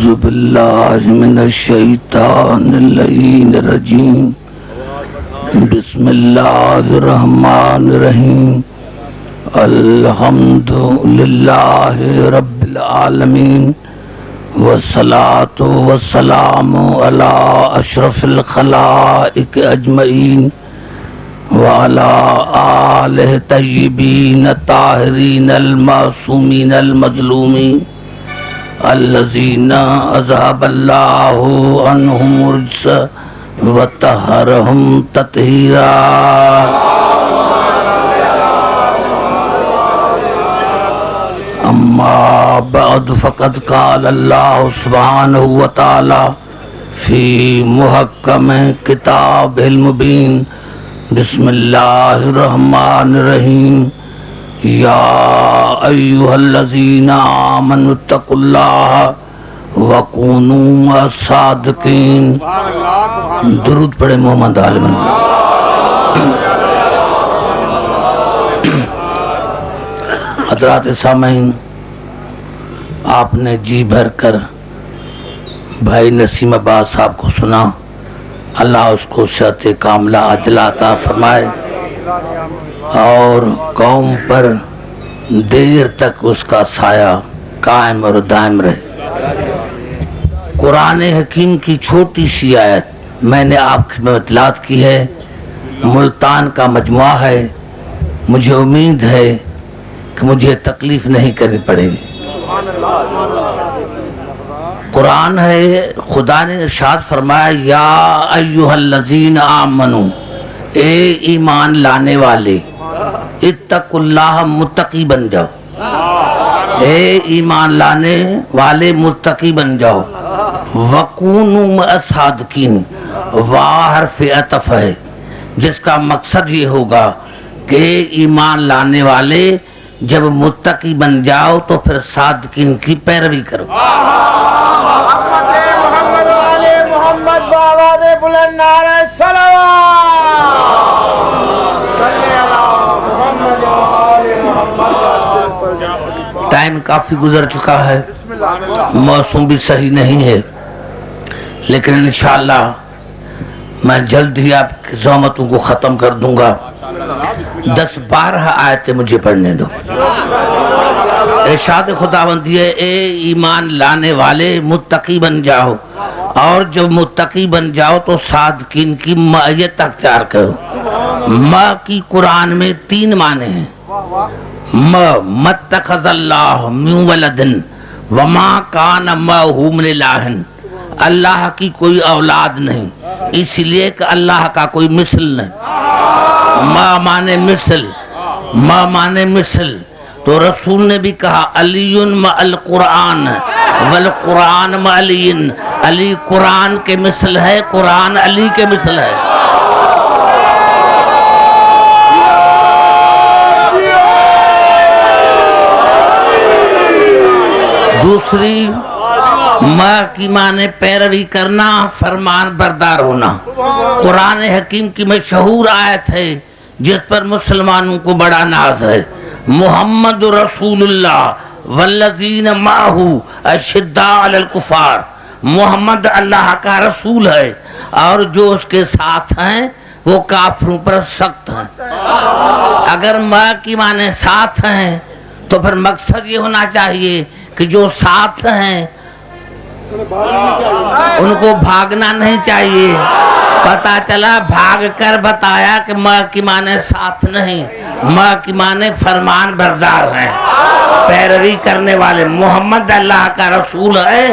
أعوذ بالله من الشيطان اللعين الرجيم بسم الله الرحمن الرحيم الحمد لله رب العالمين والصلاة والسلام على أشرف الخلائق أجمعين وعلى آله الطيبين الطاهرين المعصومين المظلومين الذين أذهب الله عنهم الرجس وطهرهم تطهيرا أما بعد فقد قال الله سبحانه وتعالى في محكم كتابه المبين بسم الله الرحمن الرحيم یا ایھا الذین آمنوا اتقوا اللہ وکونوا مع الصادقین. درود پڑھے محمد عالم. حضرات سامعین، آپ نے جی بھر کر بھائی نسیم عباس صاحب کو سنا. اللہ اس کو صحت کاملہ عاجلہ عطا فرمائے اور قوم پر دیر تک اس کا سایہ قائم اور دائم رہے. قرآن حکیم کی چھوٹی سی آیت میں نے آپ میں اطلاعات کی ہے، ملتان کا مجموعہ ہے. مجھے امید ہے کہ مجھے تکلیف نہیں کرنی پڑے گی. قرآن ہے، خدا نے ارشاد فرمایا یا ایھا الذین آمنو، اے ایمان لانے والے، اتقوا اللہ، متقی بن جاؤ. اے ایمان لانے والے متقی بن جاؤ. وَكُونُوا مَعَ الصَّادِقِينَ، واہ حرف عطف ہے جس کا مقصد یہ ہوگا کہ ایمان لانے والے جب متقی بن جاؤ تو پھر صادقین کی پیروی کرو. محمد علی محمد بآواز بلند نعرہ صلوات. ٹائم کافی گزر چکا ہے، موسم بھی صحیح نہیں ہے، لیکن انشاءاللہ میں جلد ہی آپ کی زحمتوں کو ختم کر دوں گا. 10-12 آیتیں مجھے پڑھنے دو. ارشاد خداوند ہے اے ایمان لانے والے متقی بن جاؤ، اور جب متقی بن جاؤ تو صادقین کی معیت اختیار کرو. ماں کی قرآن میں 3 معنی ہیں. متخذ اللہ من ولد وما کان معہ من الہ، اللہ کی کوئی اولاد نہیں، اس لیے کہ اللہ کا کوئی مثل نہیں. ماں مانے مثل، ماں مانے مثل. تو رسول نے بھی کہا علی مع القرآن والقرآن مع علی، علی قرآن کے مثل ہے، قرآن علی کے مثل ہے. دوسری ماں کی معنی پیروی کرنا، فرمان بردار ہونا. قرآن حکیم کی مشہور آیت ہے جس پر مسلمانوں کو بڑا ناز ہے. محمد رسول اللہ والذین معہ اشداء علی الکفار، محمد اللہ کا رسول ہے اور جو اس کے ساتھ ہیں وہ کافروں پر سخت ہیں. اگر ماں کی معنی ساتھ ہیں تو پھر مقصد یہ ہونا چاہیے کہ جو ساتھ ہیں ان کو بھاگنا نہیں چاہیے. پتا چلا بھاگ کر بتایا کہ ماں کی معنی ساتھ نہیں، ماں کی معنی فرمان بردار ہیں، پیروی کرنے والے. محمد اللہ کا رسول ہے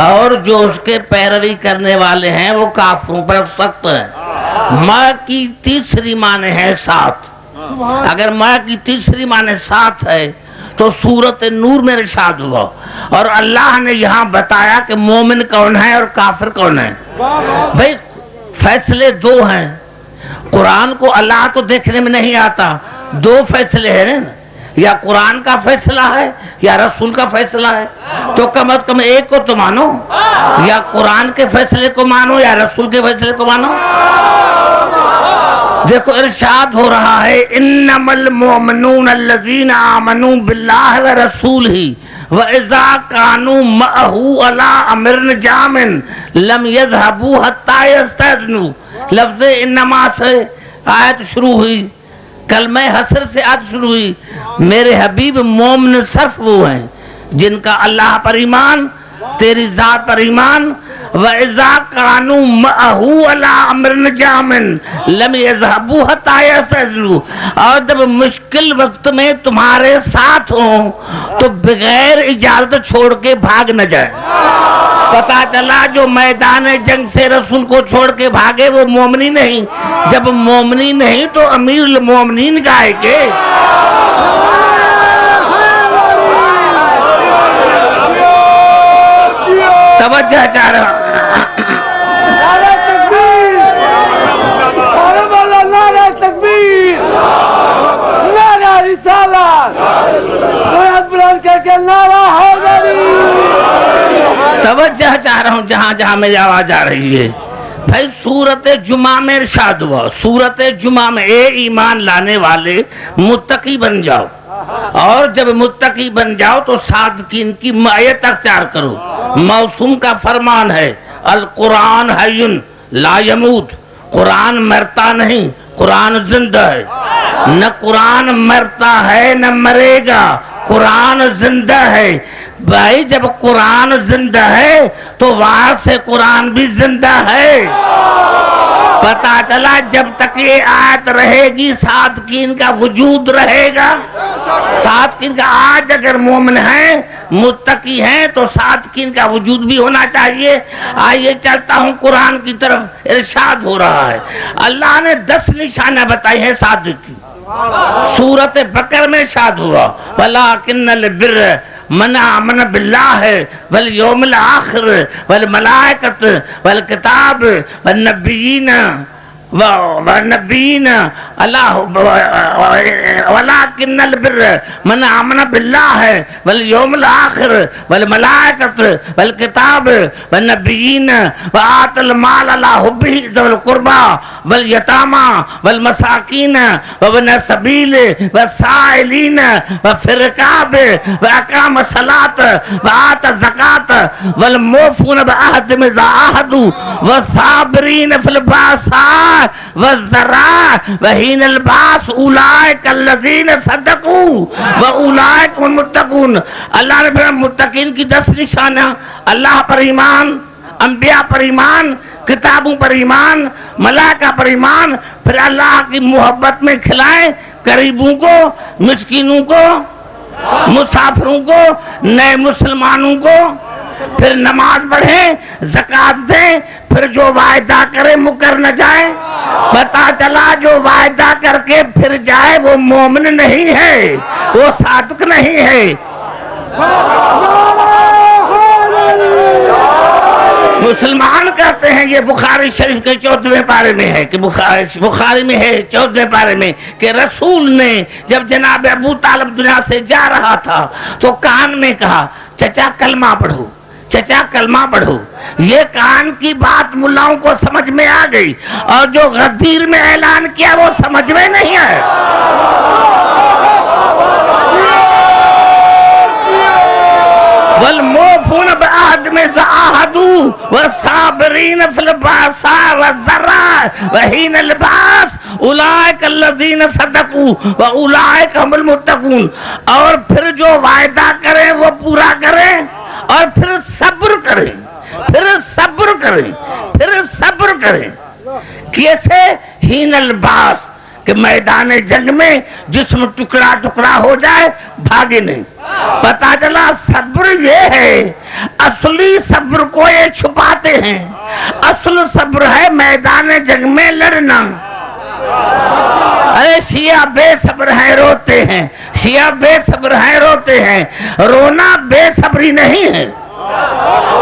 اور جو اس کے پیروی کرنے والے ہیں وہ کافروں پر سخت ہیں. ماں کی تیسری معنی ہے ساتھ. اگر ماں کی تیسری معنی ساتھ ہے تو سورت نور میں ارشاد ہوا اور اللہ نے یہاں بتایا کہ مومن کون ہے اور کافر کون ہے. بھئی فیصلے 2 ہیں. قرآن کو اللہ تو دیکھنے میں نہیں آتا، 2 فیصلے ہیں، یا قرآن کا فیصلہ ہے یا رسول کا فیصلہ ہے. تو کم از کم ایک کو تو مانو، یا قرآن کے فیصلے کو مانو یا رسول کے فیصلے کو مانو. دیکھو ارشاد ہو رہا ہے انما المؤمنون الذین آمنوا باللہ ورسولہ وَإِذَا كَانُوا مَعَهُ عَلَىٰ أَمْرٍ جَامٍ لَمْ يَذْهَبُوا حَتَّىٰ يَسْتَأْذِنُوا۔ لفظ انما سے آیت شروع ہوئی، کلمہ حسر سے آیت شروع ہوئی۔ میرے حبیب مومن صرف وہ ہیں جن کا اللہ پر ایمان، تیری ذات پر ایمان، وَإِذَا كَانُوا مَعَهُ عَلَىٰ أَمْرٍ جَامٍ لَمْ يَذْهَبُوا حَتَّىٰ يَسْتَأْذِنُوا۔ اور جب مشکل وقت میں تمہارے ساتھ ہوں تو بغیر اجازت چھوڑ کے بھاگ نہ جائے۔ پتا چلا جو میدان جنگ سے رسول کو چھوڑ کے بھاگے وہ مومنی نہیں، جب مومنی نہیں تو امیر المومنین گائے کے۔ توجہ چاہ رہا نعرہ تکبیر، نعرہ تکبیر، نعرہ رسالت، بلند بلند کر کے نعرہ حیدری۔ توجہ چاہ رہا ہوں جہاں جہاں میری آواز آ رہی ہے۔ بھائی سورت جمعہ میں ارشاد ہوا، سورت جمعہ میں اے ایمان لانے والے متقی بن جاؤ، اور جب متقی بن جاؤ تو صادقین کی معیت اختیار کرو۔ موسوم کا فرمان ہے القرآن حی لا یموت، قرآن مرتا نہیں، قرآن زندہ ہے۔ نہ قرآن مرتا ہے نہ مرے گا، قرآن زندہ ہے۔ بھائی جب قرآن زندہ ہے تو وہاں سے قرآن بھی زندہ ہے۔ پتا چلا جب تک یہ آیت رہے گی صادقین کا وجود رہے گا۔ صادقین کا آج اگر مومن ہیں متقی ہیں تو صادقین کا وجود بھی ہونا چاہیے۔ آئیے چلتا ہوں قرآن کی طرف۔ ارشاد ہو رہا ہے اللہ نے 10 نشانہ بتائی ہیں صادق کی۔ سورت بقرہ میں ارشاد ہوا وَلَٰكِنَّ الْبِرَّ من آمن باللہ والیوم الآخر والملائکۃ والکتاب والنبیین اللہ ولکن البر من آمن باللہ والیوم الآخر والملائکۃ والکتاب والنبیین وآت المال علی حبہ ذوی القربى والیتامى والمساکین وابن السبیل والسائلین وفی الرقاب واقام الصلاۃ وآت الزکاۃ والموفون بعہدہم اذا عاہدوا والصابرین فی البأساء والضراء وحین الباس اولئک الذین صدقوا واولئک هم المتقون۔ اللہ نے فرمایا متقین کی 10 نشانہ، اللہ پر ایمان، انبیاء پر ایمان، کتابوں پر ایمان، ملائکہ پر ایمان، پھر اللہ کی محبت میں کھلائیں غریبوں کو، مسکینوں کو، مسافروں کو، نئے مسلمانوں کو، پھر نماز پڑھیں، زکوٰۃ دیں، پھر جو وعدہ کرے مکر نہ جائے۔ پتا چلا جو وعدہ کر کے پھر جائے وہ مومن نہیں ہے، وہ صادق نہیں ہے۔ مسلمان کہتے ہیں، یہ بخاری شریف کے 14ویں پارے میں ہے کہ بخاری میں ہے 14ویں پارے میں کہ رسول نے جب جناب ابو طالب دنیا سے جا رہا تھا تو کان میں کہا چچا کلمہ پڑھو، چچا کلمہ پڑھو۔ یہ کان کی بات ملاؤں کو سمجھ میں آ گئی، اور جو غدیر میں اعلان کیا وہ سمجھ میں نہیں آئے۔ والموفون بعہدہم اذا عاہدوا والصابرین فی البأساء والضراء وحین الباس اولئک الذین صدقوا واولئک هم المتقون۔ اور پھر جو وعدہ کریں وہ پورا کریں، اور پھر صبر کریں، پھر صبر کریں، پھر صبر کریں۔ کیسے؟ حین الباس کہ میدان جنگ میں جسم ٹکڑا ٹکڑا ہو جائے بھاگے نہیں۔ پتا چلا صبر یہ ہے، اصلی صبر کو یہ چھپاتے ہیں، اصل صبر ہے میدان جنگ میں لڑنا۔ ارے شیعہ بے صبر ہیں روتے ہیں، شیعہ بے صبر ہیں روتے ہیں، رونا بے صبری نہیں ہے،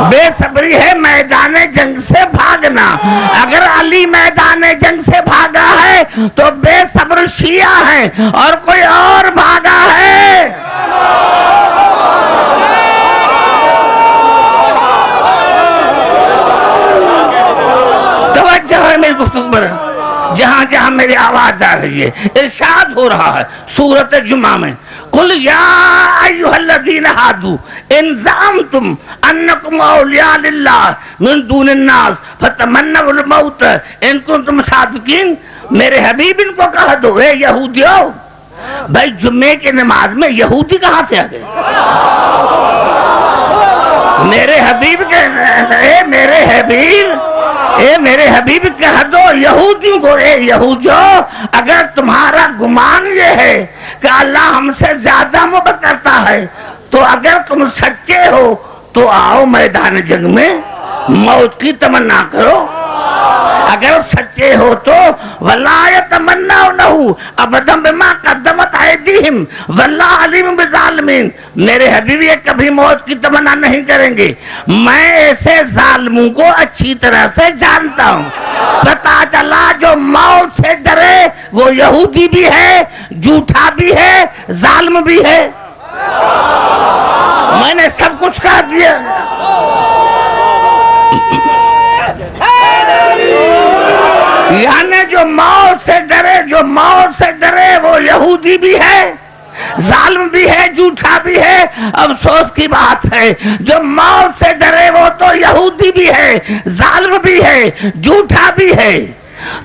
بے صبری ہے میدان جنگ سے بھاگنا۔ اگر علی میدان جنگ سے بھاگا ہے تو بے صبر شیعہ ہے، اور کوئی اور بھاگا ہے۔ توجہ ہے میری گفتگو پر، جہاں جہاں میری میری آواز آ رہی ہے. ارشاد ہو رہا ہے سورۃ جمعہ میں قل یا ایھا الذین ھادوا ان زعمتم انکم اولیاء للہ من دون الناس فتمنوا الموت ان کنتم صادقین. میرے حبیب ان کو کہہ دو اے یہودیو. بھائی جمعے کی نماز میں یہودی کہاں سے آ گئے؟ میرے حبیب کے میرے حبیب کہہ دو یہودیوں کو اے یہودیو اگر تمہارا گمان یہ ہے کہ اللہ ہم سے زیادہ محبت کرتا ہے تو اگر تم سچے ہو تو آؤ میدان جنگ میں موت کی تمنا کرو. اگر سچے ہو تو وَلَا يَتَمَنَّوْنَهُ أَبَدًا بِمَا قَدَّمَتْ أَيْدِيهِمْ وَاللَّهُ عَلِيمٌ بِالظَّالِمِينَ. میرے حبیب یہ کبھی موت کی تمنا نہیں کریں گے. میں ایسے ظالموں کو اچھی طرح سے جانتا ہوں. پتا چلا جو موت سے ڈرے وہ یہودی بھی ہے, جھوٹا بھی ہے, ظالم بھی ہے. میں نے سب کچھ کہہ دیا. یعنی جو موت سے ڈرے وہ یہودی بھی ہے, ظالم بھی ہے, جھوٹا بھی ہے. افسوس کی بات ہے جو موت سے ڈرے وہ تو یہودی بھی ہے, ظالم بھی ہے, جھوٹا بھی ہے.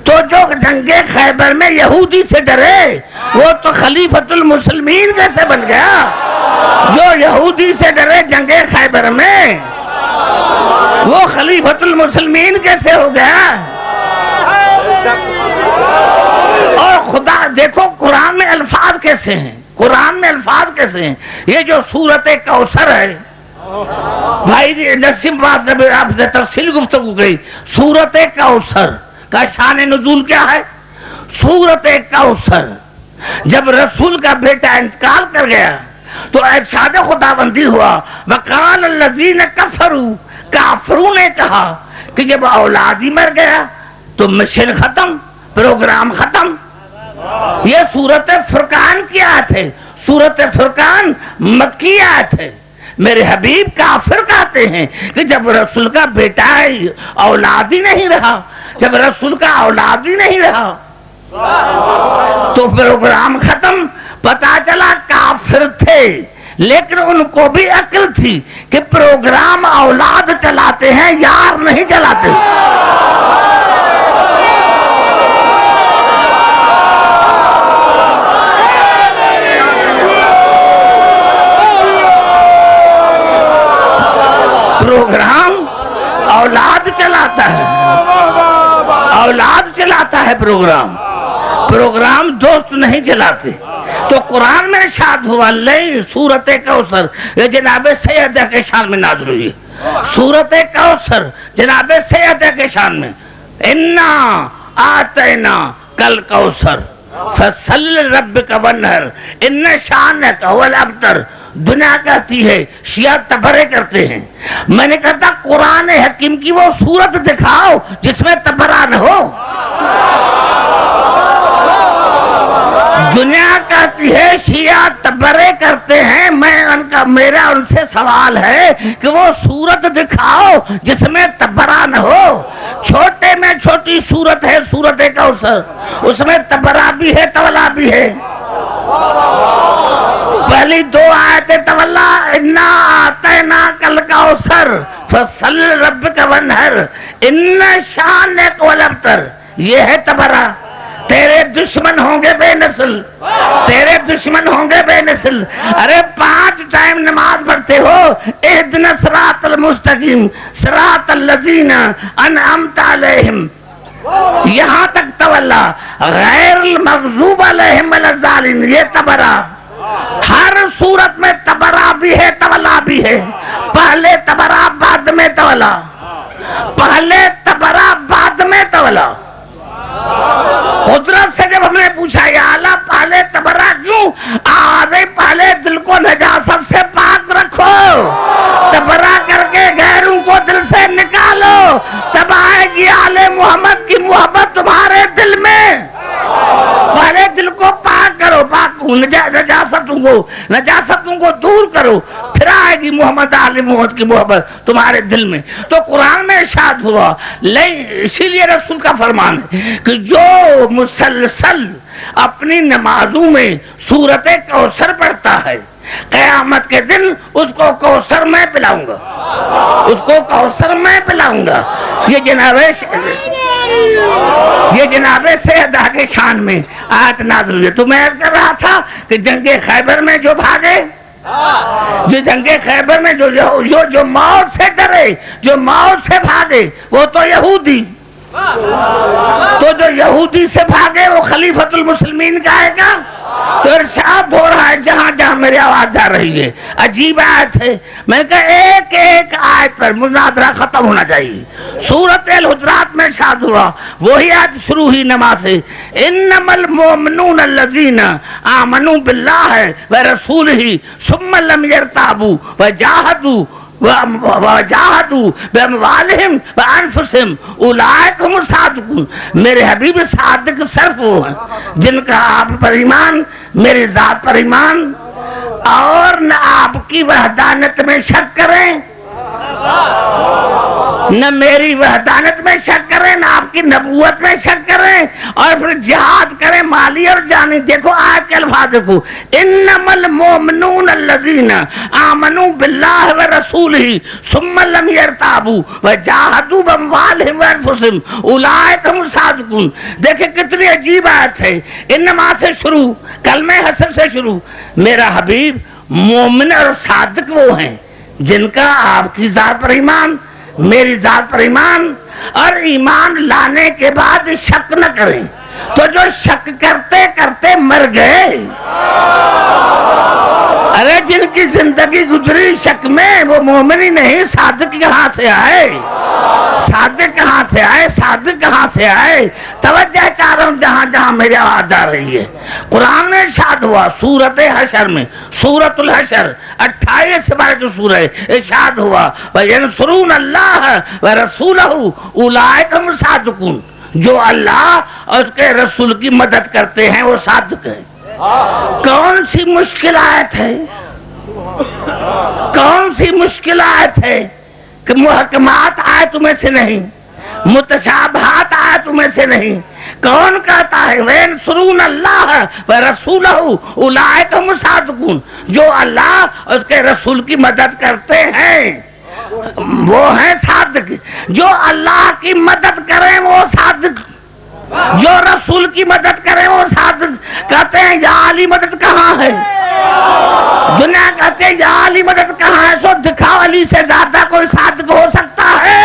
تو جو جنگ خیبر میں یہودی سے ڈرے وہ تو خلیفۃ المسلمین کیسے بن گیا؟ جو یہودی سے ڈرے جنگ خیبر میں وہ خلیفۃ المسلمین کیسے ہو گیا؟ اور خدا دیکھو قرآن میں الفاظ کیسے ہیں. یہ جو سورۃ کوثر ہے بھائی نسیم باز نے آپ سے تفصیل گفتگو کی. سورۃ کوثر کا شان نزول کیا ہے؟ سورۃ کوثر جب رسول کا بیٹا انتقال کر گیا تو ارشاد خداوندی ہوا وقال الذین کفروا, کافروں نے کہا کہ جب اولاد ہی مر گیا تو مشن ختم, پروگرام ختم. یہ سورۃ فرقان کی آیت ہے. سورۃ فرقان مکی آیت ہے. میرے حبیب کافر کہتے ہیں کہ جب رسول کا بیٹا اولاد ہی نہیں رہا, جب رسول کا اولاد ہی نہیں رہا تو پروگرام ختم. پتا چلا کافر تھے لیکن ان کو بھی عقل تھی کہ پروگرام اولاد چلاتے ہیں, یار نہیں چلاتے. پروگرام اولاد چلاتا ہے, اولاد چلاتا ہے پروگرام دوست نہیں چلاتے. تو قرآن میں ارشاد ہوا نہیں سورۃ کوثر یہ جناب سیدہ کے شان میں نازل ہوئی. سورۃ کوثر جناب سیدہ کے شان میں انا آتینا کل کوثر فصل لربک وانحر ان شانک هو الابتر. دنیا کہتی ہے, شیعہ تبرے کرتے ہیں. میں نے کہتا قرآن حکیم کی وہ صورت دکھاؤ جس میں تبرہ نہ ہو. دنیا کہتی ہے شیعہ تبرے کرتے ہیں. میرا ان سے سوال ہے کہ وہ صورت دکھاؤ جس میں تبرہ نہ ہو. چھوٹے میں چھوٹی صورت ہے سورۃ کوثر, اس میں تبرہ بھی ہے, تولا بھی ہے. پہلی دو آیتیں تولا انا آتینا کل کوثر فصل لربک وانحر ان شانک هو الابتر. یہ ہے تبرہ. تیرے دشمن ہوں گے بے نسل, تیرے دشمن ہوں گے بے نسل. ارے 5 ٹائم نماز پڑھتے ہو, اہدنا الصراط المستقیم صراط الذین انعمت علیہم, یہاں تک تولا غیر المغضوب علیہم ولا الضالین. یہ تبرہ. ہر صورت میں تبرہ بھی ہے, تولا بھی ہے. پہلے تبرہ بعد میں تولا, پہلے تبرہ بعد میں تولا. قدرت سے جب ہم نے پوچھا یا اللہ پہلے تبرہ کیوں؟ آدھے پہلے دل کو نجاست سے پاک رکھو, تبرہ کر کے غیروں کو دل سے نکالو, تب آئے گی آل محمد کی محبت تمہارے دل میں. پہلے دل کو پاک کرو, نجاستوں کو دور کرو, پھر آئے آئے گی محمد آل محمد کی محبت تمہارے دل میں. تو قرآن میں ارشاد ہوا اسی لیے رسول کا فرمان ہے کہ جو مسلسل اپنی نمازوں میں سورت کوثر پڑھتا ہے قیامت کے دن اس کو کوثر میں پلاؤں گا, اس کو کوثر میں پلاؤں گا. یہ جناب سید کے شان میں آیت نازل ہوئی. تو میں کر رہا تھا کہ جنگ خیبر میں جو بھاگے, جو جنگ خیبر میں جو موت سے ڈرے, جو موت سے بھاگے, وہ تو یہودی. تو جو یہودی سے بھاگے وہ خلیفۃ المسلمین کا آئے گا. تو ارشاد ہو رہا ہے جہاں جہاں میری آواز جا رہی ہے. عجیب آیت ہے. میں نے کہا ایک ایک آیت پر مناظرہ ختم ہونا چاہیے. سورۃ الحجرات میں ارشاد ہوا, وہی آیت شروع ہوئی نماز سے, انما المؤمنون الذین آمنوا باللہ ورسولہ ثم لم یرتابوا وجاہدوا باموالہم وانفسہم اولئک هم الصادقون. میرے حبیب صادق صرف وہ ہیں جن کا آپ پر ایمان, میری ذات پر ایمان, اور نہ آپ کی وحدانیت میں شک کریں, نہ میری وحدانیت میں شک کریں, نہ آپ کی نبوت میں شک کریں, اور پھر جہاد کریں مالی اور جانی. دیکھو آیت کے الفاظ دیکھو, انما المؤمنون الذین آمنوا باللہ ورسولہ ثم لم یرتابوا وجاہدوا باموالہم وانفسہم اولئک هم الصادقون. دیکھیں کتنی عجیب آیت ہے. انما سے شروع, کلمہ حسر سے شروع. میرا حبیب مومن اور صادق وہ ہیں جن کا آپ کی ذات پر ایمان, میری ذات پر ایمان, اور ایمان لانے کے بعد شک نہ کریں. تو جو شک کرتے کرتے مر گئے, ارے جن کی زندگی گزری شک میں, وہ مومن ہی نہیں. صادق کہاں سے آئے, صادق کہاں سے آئے, صادق کہاں سے آئے. توجہ چاہ رہا ہوں جہاں جہاں میری آواز آ رہی ہے. قرآن میں ارشاد ہوا سورت حشر میں, سورت الحشر 28 سے 12 جو سورہ ہے, ارشاد ہوا وَيَنْصُرُونَ اللَّهَ وَرَسُولَهُ أُولَئِكَ هُمُ الصَّادِقُونَ. جو اللہ اور اس کے رسول کی مدد کرتے ہیں وہ صادق ہیں. کون سی مشکل آیت ہے, کون سی مشکل آیت ہے کہ محکمات آیت میں سے نہیں, متشابہات آیت میں سے نہیں. کون کہتا ہے وَيَنْصُرُونَ اللَّهَ وَرَسُولَهُ أُولَئِكَ هُمُ الصَّادِقُونَ. جو اللہ اور اس کے رسول کی مدد کرتے ہیں وہ ہیں صادق. جو اللہ کی مدد کریں وہ صادق, جو رسول کی مدد کریں وہ صادق. کہتے ہیں یا علی مدد کہاں ہے, دنیا کہتے ہیں یا علی مدد کہاں ہے. سو دکھاؤ علی سے زیادہ کوئی صادق ہو سکتا ہے؟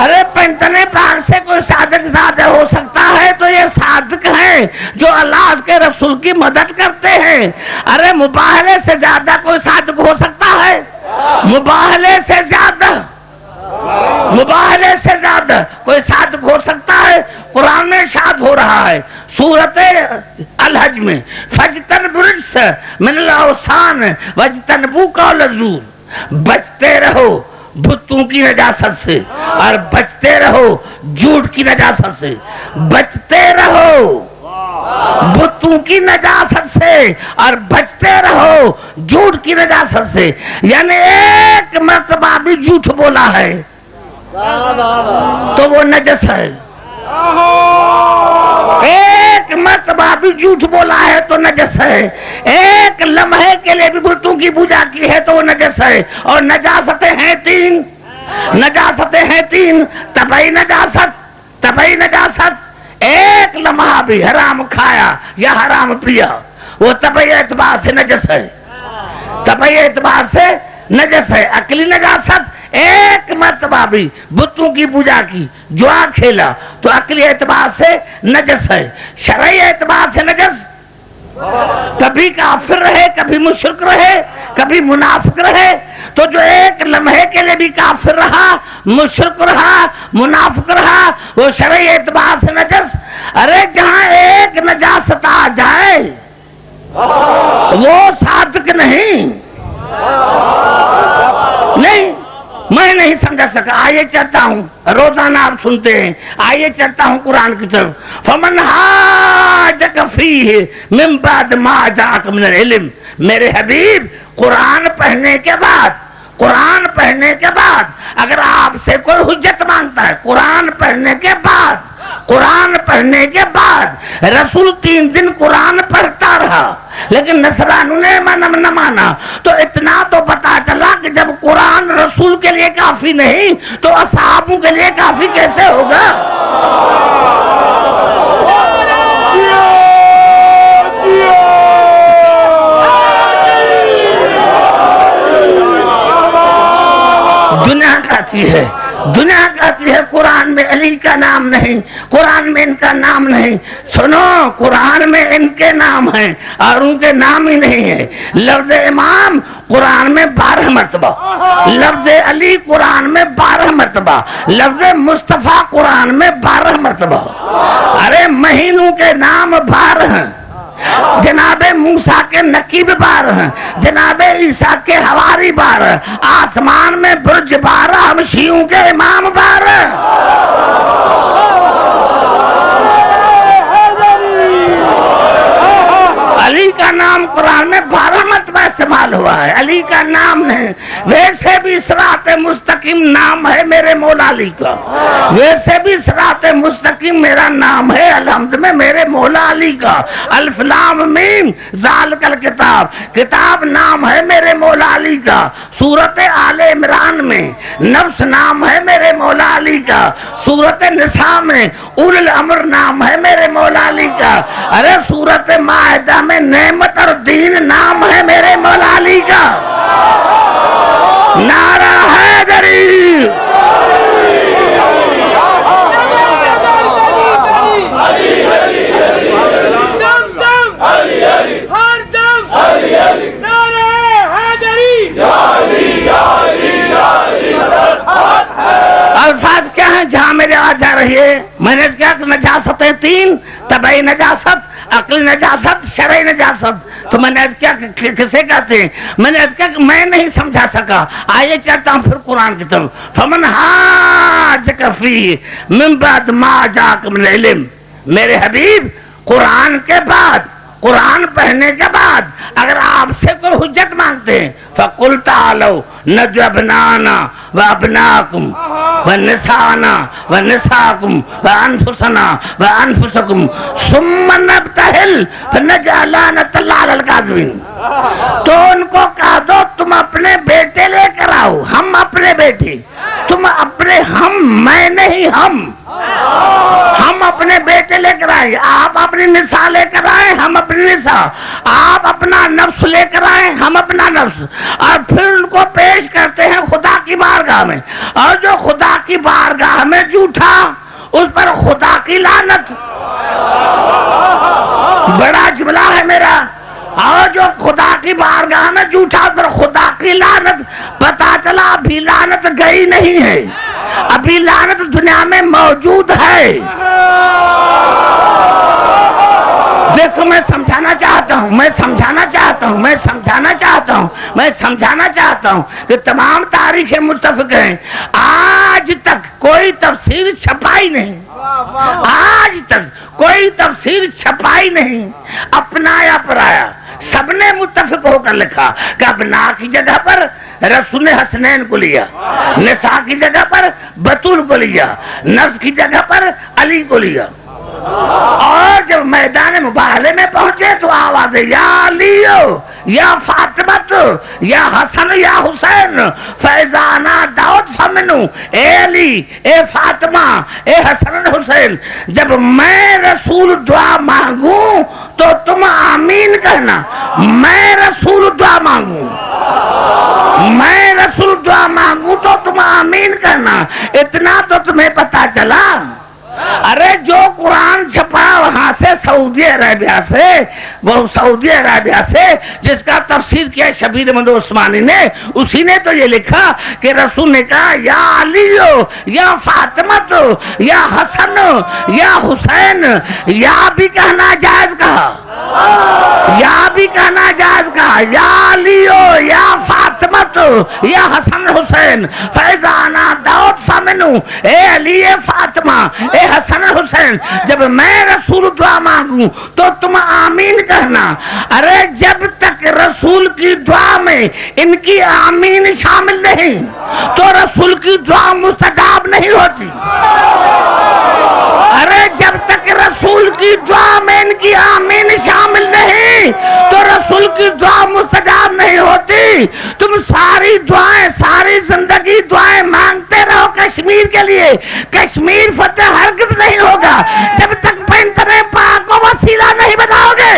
ارے پنتنے پاک سے کوئی صادق زیادہ ہو سکتا ہے؟ تو یہ صادق ہیں جو اللہ کے رسول کی مدد کرتے ہیں. ارے مباہلے سے زیادہ کوئی صادق ہو سکتا ہے؟ مباہلے سے زیادہ, مباہلے سے زیادہ کوئی صادق ہو سکتا ہے؟ قرآن میں ارشاد ہو رہا ہے سورت الحج میں فَاجْتَنِبُوا الرِّجْسَ مِنَ الْأَوْثَانِ وَاجْتَنِبُوا قَوْلَ الزُّورِ. بچتے رہو بتوں کی نجاست سے, اور بچتے رہو جھوٹ کی نجاست سے. بچتے رہو بتوں کی نجاست سے اور بچتے رہو جھوٹ کی نجاست سے. یعنی ایک مرتبہ بھی جھوٹ بولا ہے تو وہ نجس ہے, ایک مرتبہ بھی جھوٹ بولا ہے تو نجس ہے, ایک لمحے کے لیے بھی بتوں کی پوجا کی ہے تو وہ نجس ہے. اور نجاستیں ہیں تین, نجاستیں ہیں تین. طبعی نجاست, طبعی نجاست, ایک لمحہ بھی حرام کھایا یا حرام پیا وہ طبعی اعتبار سے نجس ہے, طبعی اعتبار سے نجس ہے. عقلی نجاست, ایک مرتبہ بھی بتوں کی پوجا کی, جوا کھیلا تو عقلی اعتبار سے نجس ہے. شرعی اعتبار سے نجس, کبھی کافر رہے, کبھی مشرک رہے, کبھی منافق رہے. تو جو ایک لمحے کے لیے بھی کافر رہا, مشرک رہا, منافق رہا, وہ شرعی اعتبار سے نجس. ارے جہاں ایک نجاست آ جائے وہ صادق نہیں. نہیں, میں نہیں سمجھا سکا. آئیے چلتا ہوں, روزانہ آپ سنتے ہیں, آئیے چلتا ہوں قرآن کی طرف. فَمَنْ حَاجَكَ فِيهِ مِنْ بَعْدِ مَا جَاءَكَ مِنَ الْعِلْمِ. میرے حبیب قرآن پڑھنے کے بعد اگر آپ سے کوئی حجت مانگتا ہے، قرآن پڑھنے کے بعد رسول 3 دن قرآن پڑھتا رہا لیکن نصرانیوں نے نہ مانا، تو اتنا تو پتا چلا کہ جب قرآن رسول کے لیے کافی نہیں تو اصحابوں کے لیے کافی کیسے ہوگا؟ دنیا کہتی ہے قرآن میں علی کا نام نہیں، قرآن میں ان کا نام نہیں۔ سنو، قرآن میں ان کے نام ہیں اور ان کے نام ہی نہیں ہے۔ لفظ امام قرآن میں 12 مرتبہ، لفظ علی قرآن میں 12 مرتبہ، لفظ مصطفیٰ قرآن میں 12 مرتبہ۔ ارے مہینوں کے نام 12 ہیں، جناب موسیٰ کے نقیب 12 ہیں، جناب عیسیٰ کے حواری 12، آسمان میں برج 12، ہم شیعوں کے امام 12۔ علی کا نام قرآن میں 12 مرتبہ استعمال ہوا ہے، علی کا نام نہیں۔ ویسے بھی صراط مستقیم نام ہے میرے مولا علی کا، ویسے بھی صراط مستقیم میرا نام ہے الحمد میں میرے مولا علی کا۔ الف لام میم ذالک الکتاب، کتاب نام ہے میرے مولا علی کا۔ سورت آل عمران میں نفس نام ہے میرے مولا علی کا۔ سورت نساء میں اول الامر نام ہے میرے مولا علی کا۔ ارے سورت مائدہ میں نعمت اور دین نام ہے میرے مولا علی کا۔ نعرہ حیدری، الفاظ کیا ہیں جہاں میرے آ جا رہی ہے؟ میں نے کیا کہ نجاستیں 3، طبعی نجاست، عقلی نجاست، شرعی نجاست۔ تو میں نے کیا کسے کہتے ہیں؟ میں نے کیا کہ میں نہیں سمجھا سکا، آئیے چاہتا ہوں پھر قرآن کی طرف۔ فمن حاجک فیہ من بعد ما جاءک من العلم، میرے حبیب قرآن کے بعد، قرآن پڑھنے کے بعد اگر آپ سے کوئی حجت مانگتے ہیں فَقُلْ تَعَالَوْا نَدْعُ أَبْنَاءَنَا وَأَبْنَاءَكُمْ وَنِسَاءَنَا وَنِسَاءَكُمْ وَأَنفُسَنَا وَأَنفُسَكُمْ ثُمَّ نَبْتَهِلْ فَنَجْعَلْ لَعْنَةَ اللَّهِ عَلَى الْكَاذِبِينَ۔ تو ان کو کہہ دو تم اپنے بیٹے لے کر آؤ، ہم اپنے بیٹے، تم اپنے، ہم میں نہیں، ہم اپنے بیٹے لے کر آئے، آپ اپنی نساء لے کر آئے، ہم اپنی نساء، آپ اپنا نفس لے کر آئے، ہم اپنا نفس، اور پھر ان کو پیش کرتے ہیں خدا کی بارگاہ میں، اور جو خدا کی بارگاہ میں جھوٹا اس پر خدا کی لعنت۔ بڑا جملہ ہے میرا، اور جو خدا کی بارگاہ میں جھوٹا اس پر خدا کی لعنت۔ پتا چلا ابھی لعنت گئی نہیں ہے، ابھی لعنت دنیا میں موجود ہے۔ دیکھو میں سمجھانا چاہتا ہوں کہ تمام تاریخیں متفق ہیں، آج تک کوئی تفسیر چھپائی نہیں، آج تک کوئی تفسیر چھپائی نہیں، اپنا یا پرایا سب نے متفق ہو کر لکھا کہ ابنا کی جگہ پر رسول حسنین کو لیا، نساء کی جگہ پر بطول کو لیا، نفس کی جگہ پر علی کو لیا۔ اور جب میدان مباہلے میں پہنچے تو آواز یا علیو یا فاطمہ یا حسن یا حسین فیضانہ داؤد فمنو، اے علی، اے فاطمہ، اے حسن حسین، جب میں رسول دعا مانگوں تو تم آمین کہنا، میں رسول دعا مانگوں، میں رسول دعا مانگوں تو تم آمین کہنا۔ اتنا تو تمہیں پتا چلا، ارے جو قرآن چھپا وہاں سے سعودی عربیہ سے، وہ سعودی عربیہ سے جس کا تفسیر کیا شبیر احمد عثمانی نے، اسی نے تو یہ لکھا کہ رسول نے کہا یا علیو یا فاطمہ یا حسن یا حسین، یا بھی کہنا جائز کہا، یا بھی کہنا جائز کہا، یا علیو یا فاطمہ یا حسن حسین فیضانہ داؤد فمن مانوں، اے علی اے فاطمہ اے حسن حسین، جب میں رسول دعا مانگوں تو تم آمین کہنا۔ ارے جب تک رسول کی دعا میں ان کی آمین شامل نہیں تو رسول کی دعا مستجاب نہیں ہوتی۔ ارے جب تک رسول کی دعا میں ان کی آمین شامل نہیں تو رسول کی دعا مستجاب نہیں ہوتی۔ تم ساری دعائیں، ساری زندگی دعائیں مانگتے رہو کشمیر کے لیے، کشمیر فتح ہرگز نہیں ہوگا جب تک پیغمبر پاک کو وسیلہ نہیں بتاؤ گے۔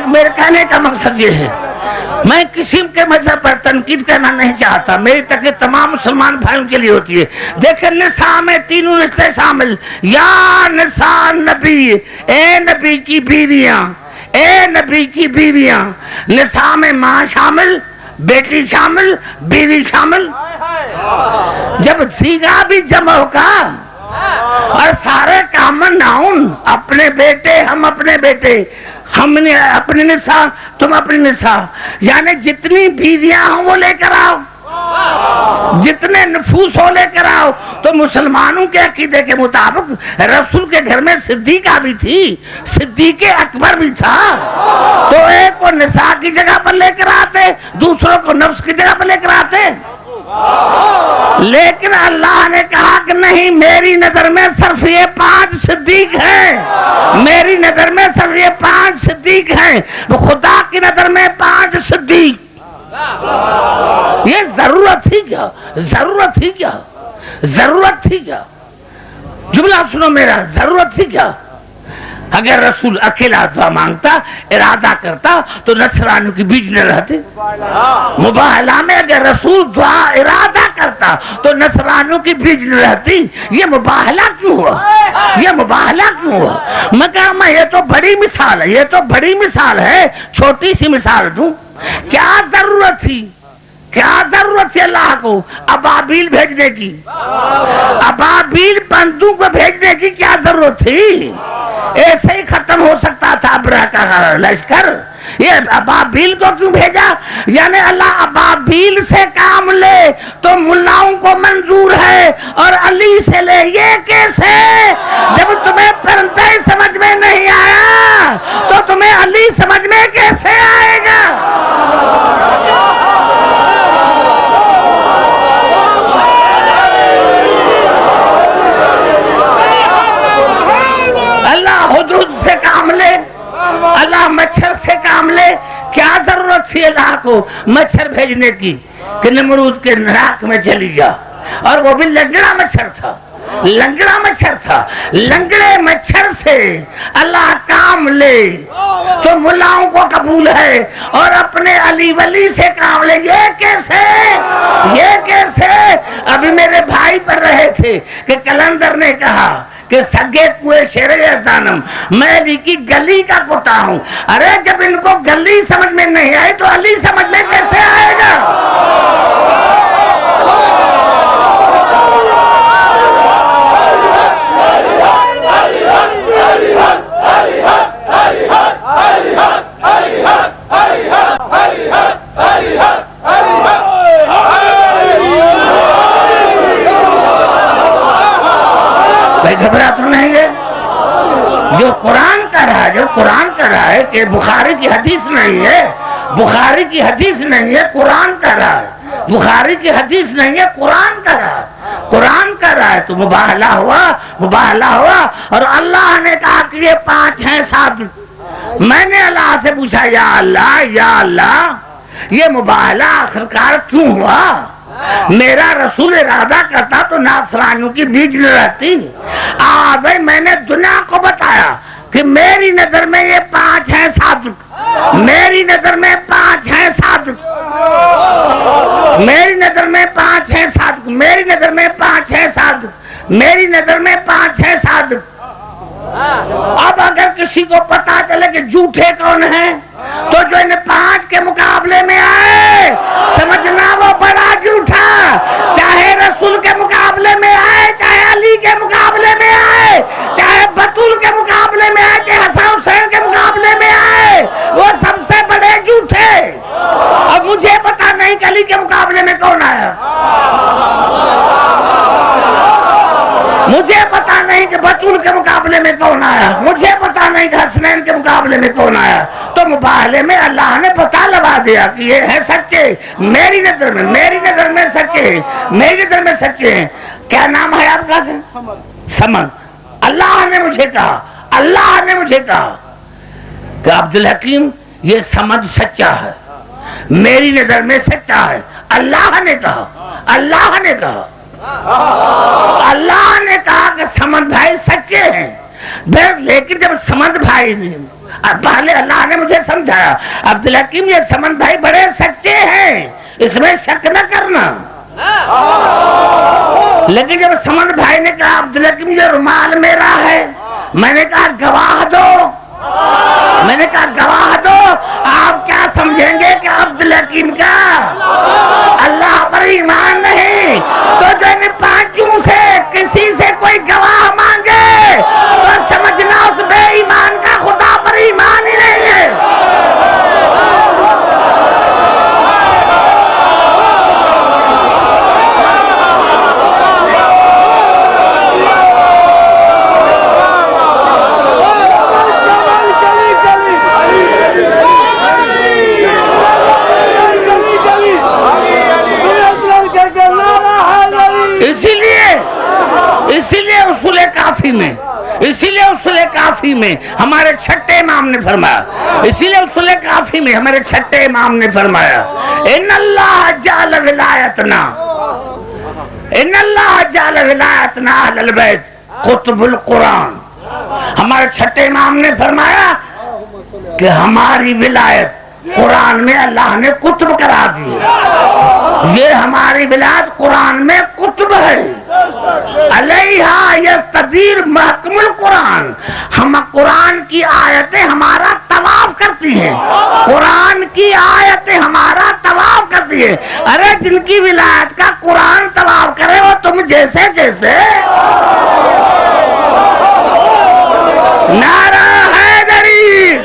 میرے کہنے کا مقصد یہ ہے، میں کسی کے مذہب پر تنقید کرنا نہیں چاہتا، میری تقریر تمام مسلمان بھائیوں کے لیے ہوتی ہے۔ دیکھیں نساء میں تینوں رشتے شامل، یا نساء نبی، اے نبی کی بیویاں، اے نبی کی بیویاں۔ نساء میں ماں شامل، بیٹی شامل، بیوی شامل۔ جب سیگا بھی جمع ہوگا اور سارے کامن ناؤن، اپنے بیٹے، ہم اپنے بیٹے، ہم نے اپنی نساء، تم اپنی نساء، یعنی جتنی بیویاں ہوں وہ لے کر آؤ، جتنے نفوس ہو لے کر آؤ۔ تو مسلمانوں کے عقیدے کے مطابق رسول کے گھر میں صدیقہ بھی تھی، صدیق اکبر بھی تھا، تو ایک کو نساء کی جگہ پر لے کر آتے، دوسروں کو نفس کی جگہ پر لے کر آتے۔ لیکن اللہ نے کہا کہ نہیں، میری نظر میں صرف یہ 5 صدیق ہیں، میری نظر میں صرف یہ 5 صدیق ہیں، خدا کی نظر میں 5 صدیق۔ یہ ضرورت تھی کیا؟ ضرورت تھی کیا؟ ضرورت تھی کیا؟ جملہ سنو میرا، ضرورت تھی کیا؟ اگر رسول اکیلا دعا مانگتا، ارادہ کرتا تو نصرانیوں کے بیچ نہ رہتے۔ مباہلہ میں اگر رسول دعا ارادہ کرتا تو نصرانیوں کے بیچ نہ رہتی۔ یہ مباہلہ کیوں ہوا؟ یہ مباہلہ کیوں ہوا؟ میں کہا میں یہ تو بڑی مثال ہے، یہ تو بڑی مثال ہے، چھوٹی سی مثال دوں۔ کیا ضرورت تھی، کیا ضرورت تھی اللہ کو ابابیل بھیجنے کی؟ ابابیل بندوں کو بھیجنے کی کیا ضرورت تھی؟ ایسے ہی ختم ہو سکتا تھا ابرہ کا لشکر، یہ ابابیل کو کیوں بھیجا؟ یعنی اللہ ابابیل سے کام لے تو ملاؤں کو منظور ہے اور علی سے لے، یہ کیسے؟ جب تمہیں پرندہ سمجھ میں نہیں آیا تو تمہیں علی سمجھ میں کیسے آئے گا؟ اللہ مچھر سے کام لے، کیا ضرورت تھی اللہ کو مچھر بھیجنے کی کہ نمرود کے ناک میں چلی جا؟ اور وہ بھی لنگڑا مچھر تھا، لنگڑا مچھر تھا۔ لنگڑے مچھر سے اللہ کام لے تو ملاؤں کو قبول ہے، اور اپنے علی ولی سے کام لے، یہ کیسے؟ یہ کیسے؟ ابھی میرے بھائی پڑھ رہے تھے کہ کلندر نے کہا کہ سگے کوئے شیر دانم، میں علی کی گلی کا کتا ہوں۔ ارے جب ان کو گلی سمجھ میں نہیں آئی تو علی سمجھ میں کیسے آئے گا؟ گھبرا تو نہیں ہے؟ جو قرآن کا رہا ہے، جو قرآن کا رہا ہے کہ بخاری کی حدیث نہیں ہے، بخاری کی حدیث نہیں ہے، قرآن کا رہا ہے، بخاری کی حدیث نہیں ہے، قرآن کا رہا ہے، قرآن کا رہا ہے، تو مباہلہ ہوا، مباہلہ ہوا۔ اور اللہ نے کہا کہ یہ 5 ہیں 7۔ میں نے اللہ سے پوچھا، یا اللہ، یا اللہ، یہ مباہلہ آخرکار کیوں ہوا؟ میرا رسول ارادہ کرتا تو ناصرانیوں کی بیچ نہ رہتی۔ آج میں نے دنیا کو بتایا کہ میری نظر میں یہ 5 ہیں صادق، میری نظر میں 5 ہیں صادق، میری نظر میں 5 ہیں صادق، میری نظر میں 5 ہیں صادق، میری نظر میں 5 ہیں صادق۔ اب اگر کسی کو پتا چلے کہ جھوٹے کون ہیں تو جو ان 5 کے مقابلے میں آئے سمجھنا وہ بڑا جھوٹا، چاہے رسول کے مقابلے میں آئے چاہے میں کون آیا؟ مجھے پتا نہیں کہ بطول کے مقابلے میں کون آیا، مجھے پتا نہیں کہ حسنین کے مقابلے میں کون آیا، تو مباہلے میں اللہ نے پتا لگا دیا کہ یہ ہے سچے، میری نظر میں سچے ہیں، میری نظر میں سچے ہیں۔ کیا نام ہے آپ کا؟ سمد۔ اللہ نے مجھے کہا کہ عبدالحکیم یہ سمد سچا ہے، میری نظر میں سچا ہے۔ اللہ نے کہا کہ سمد بھائی سچے ہیں، لیکن جب سمد بھائی نے پہلے اللہ نے مجھے سمجھایا عبدالحکیم یہ سمد بھائی بڑے سچے ہیں، اس میں شک نہ کرنا۔ لیکن جب سمد بھائی نے کہا عبدالحکیم یہ رومال میرا ہے، میں نے کہا گواہ دو، آپ کیا سمجھیں گے کہ عبدالحکیم کا اللہ پر ایمان نہیں؟ تو جو ان پانچوں سے کسی سے کوئی گواہ مانگے تو سمجھنا اس بے ایمان کا خدا پر ایمان ہی نہیں ہے۔ اصول کافی میں ہمارے چھٹے امام نے فرمایا ان اللہ جعل ولایتنا اہل البیت قطب القرآن۔ ہمارے چھٹے امام نے فرمایا کہ ہماری ولایت قرآن میں اللہ نے قطب کرا دی، یہ ہماری ولایت قرآن میں قطب ہے۔ علیہا یستدیر محکم القرآن، ہم قرآن کی آیتیں ہمارا طواف کرتی ہیں، قرآن کی آیتیں ہمارا طواف کرتی ہیں۔ ارے جن کی ولایت کا قرآن طواف کرے وہ تم جیسے نعرہ حیدری۔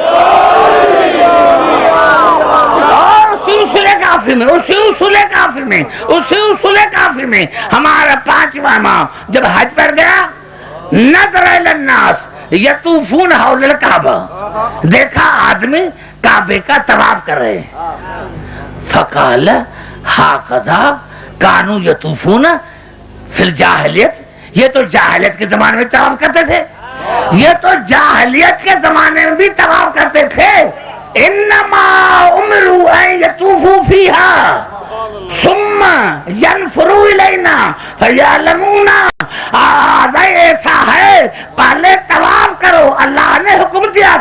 اسی اصول کافی میں ہمارا پانچواں امام جب حج پر گیا، نظر الی الناس یطوفون حول الکعبہ، دیکھا آدمی کعبے کا طواف کر رہے ہیں، فقال ہاکذا کانوا یطوفون فی الجاہلیت، یہ تو جاہلیت کے زمانے میں طواف کرتے تھے، یہ تو جاہلیت کے زمانے میں بھی طواف کرتے تھے۔ انما امروا ان یطوفوا فیہا ثم ینفروا الینا فیعلمون، ایسا ہے پہلے طواف کرو، اللہ نے حکم دیا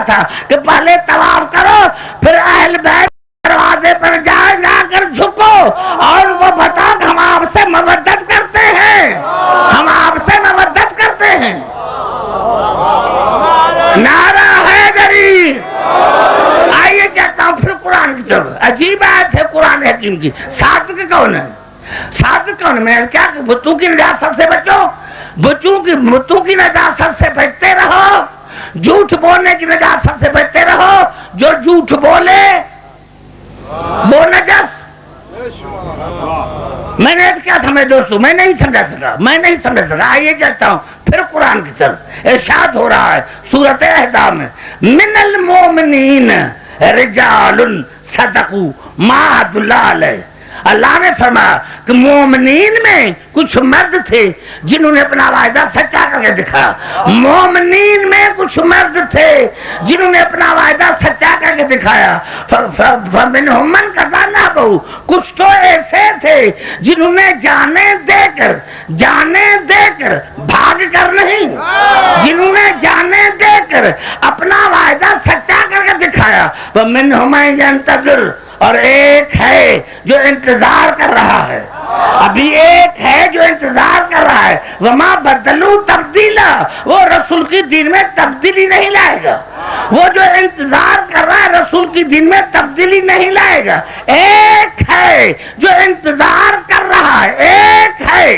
تھا کہ پہلے طواف کرو، پھر اہل بیت دروازے پر جا کر جھکو اور وہ بتا کہ ہم آپ سے مودت کرتے ہیں، نعرہ حیدری۔ آئیے کہتا ہوں پھر قرآن کی طرف، عجیب آیت ہے قرآن حکیم کی۔ صادق کون ہے؟ میں کیا کہ بتوں کی نجاست سے بچو، بتوں کی نجاست سے بچتے رہو، جھوٹ بولنے کی نجاست سے بچتے رہو، جو جھوٹ بولے وہ نجس۔ میں نے کیا سمجھا دوستو، میں نہیں سمجھ سکا۔ آئیے چلتا ہوں پھر قرآن کی طرف، ارشاد ہو رہا ہے سورۃ احزاب میں، من المؤمنین رجال صدقوا ما عهد اللہ علیہ۔ اللہ نے فرمایا کہ مومنین میں کچھ مرد تھے جنہوں نے اپنا وعدہ سچا کر کے دکھایا، مومنین میں کچھ مرد تھے جنہوں نے اپنا وعدہ سچا کر کے دکھایا۔ فمنہم من قضی نحبہ، کچھ تو ایسے تھے جنہوں نے جانے دے کر بھاگ کر نہیں، جنہوں نے جانے دے کر اپنا وعدہ سچا کر کے دکھایا۔ ومنہم من ینتظر، اور ایک ہے جو انتظار کر رہا ہے، ابھی ایک ہے جو انتظار کر رہا ہے۔ وما بدلوا تبدیلا، وہ رسول کی دین میں تبدیلی نہیں لائے گا، وہ جو انتظار کر رہا ہے رسول کی دین میں تبدیلی نہیں لائے گا۔ ایک ہے جو انتظار کر رہا ہے، ایک ہے۔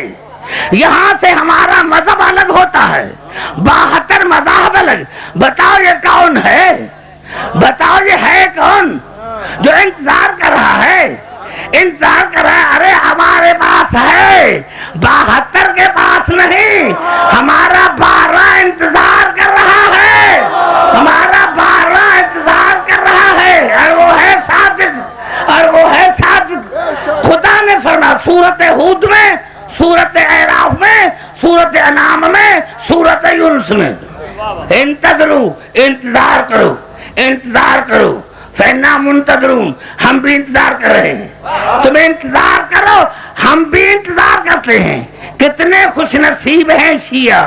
یہاں سے ہمارا مذہب الگ ہوتا ہے، 72 مذاہب الگ۔ بتاؤ یہ کون ہے؟ بتاؤ یہ ہے کون جو انتظار کر رہا ہے؟ انتظار کر رہا ہے. ارے ہمارے پاس ہے 72 کے پاس نہیں, ہمارا 12 انتظار کر رہا ہے, ہمارا 12 انتظار کر رہا ہے, اور وہ ہے صادق, اور وہ ہے صادق. خدا نے فرمایا سورت ہود میں, سورت اعراف میں, سورت انعام میں, سورت یونس میں, انتظروا, انتظار کرو, انتظار کرو, فإنا منتظرون, ہم بھی انتظار کر رہے ہیں. تم انتظار کرو, ہم بھی انتظار کرتے ہیں. کتنے خوش نصیب ہیں شیعہ,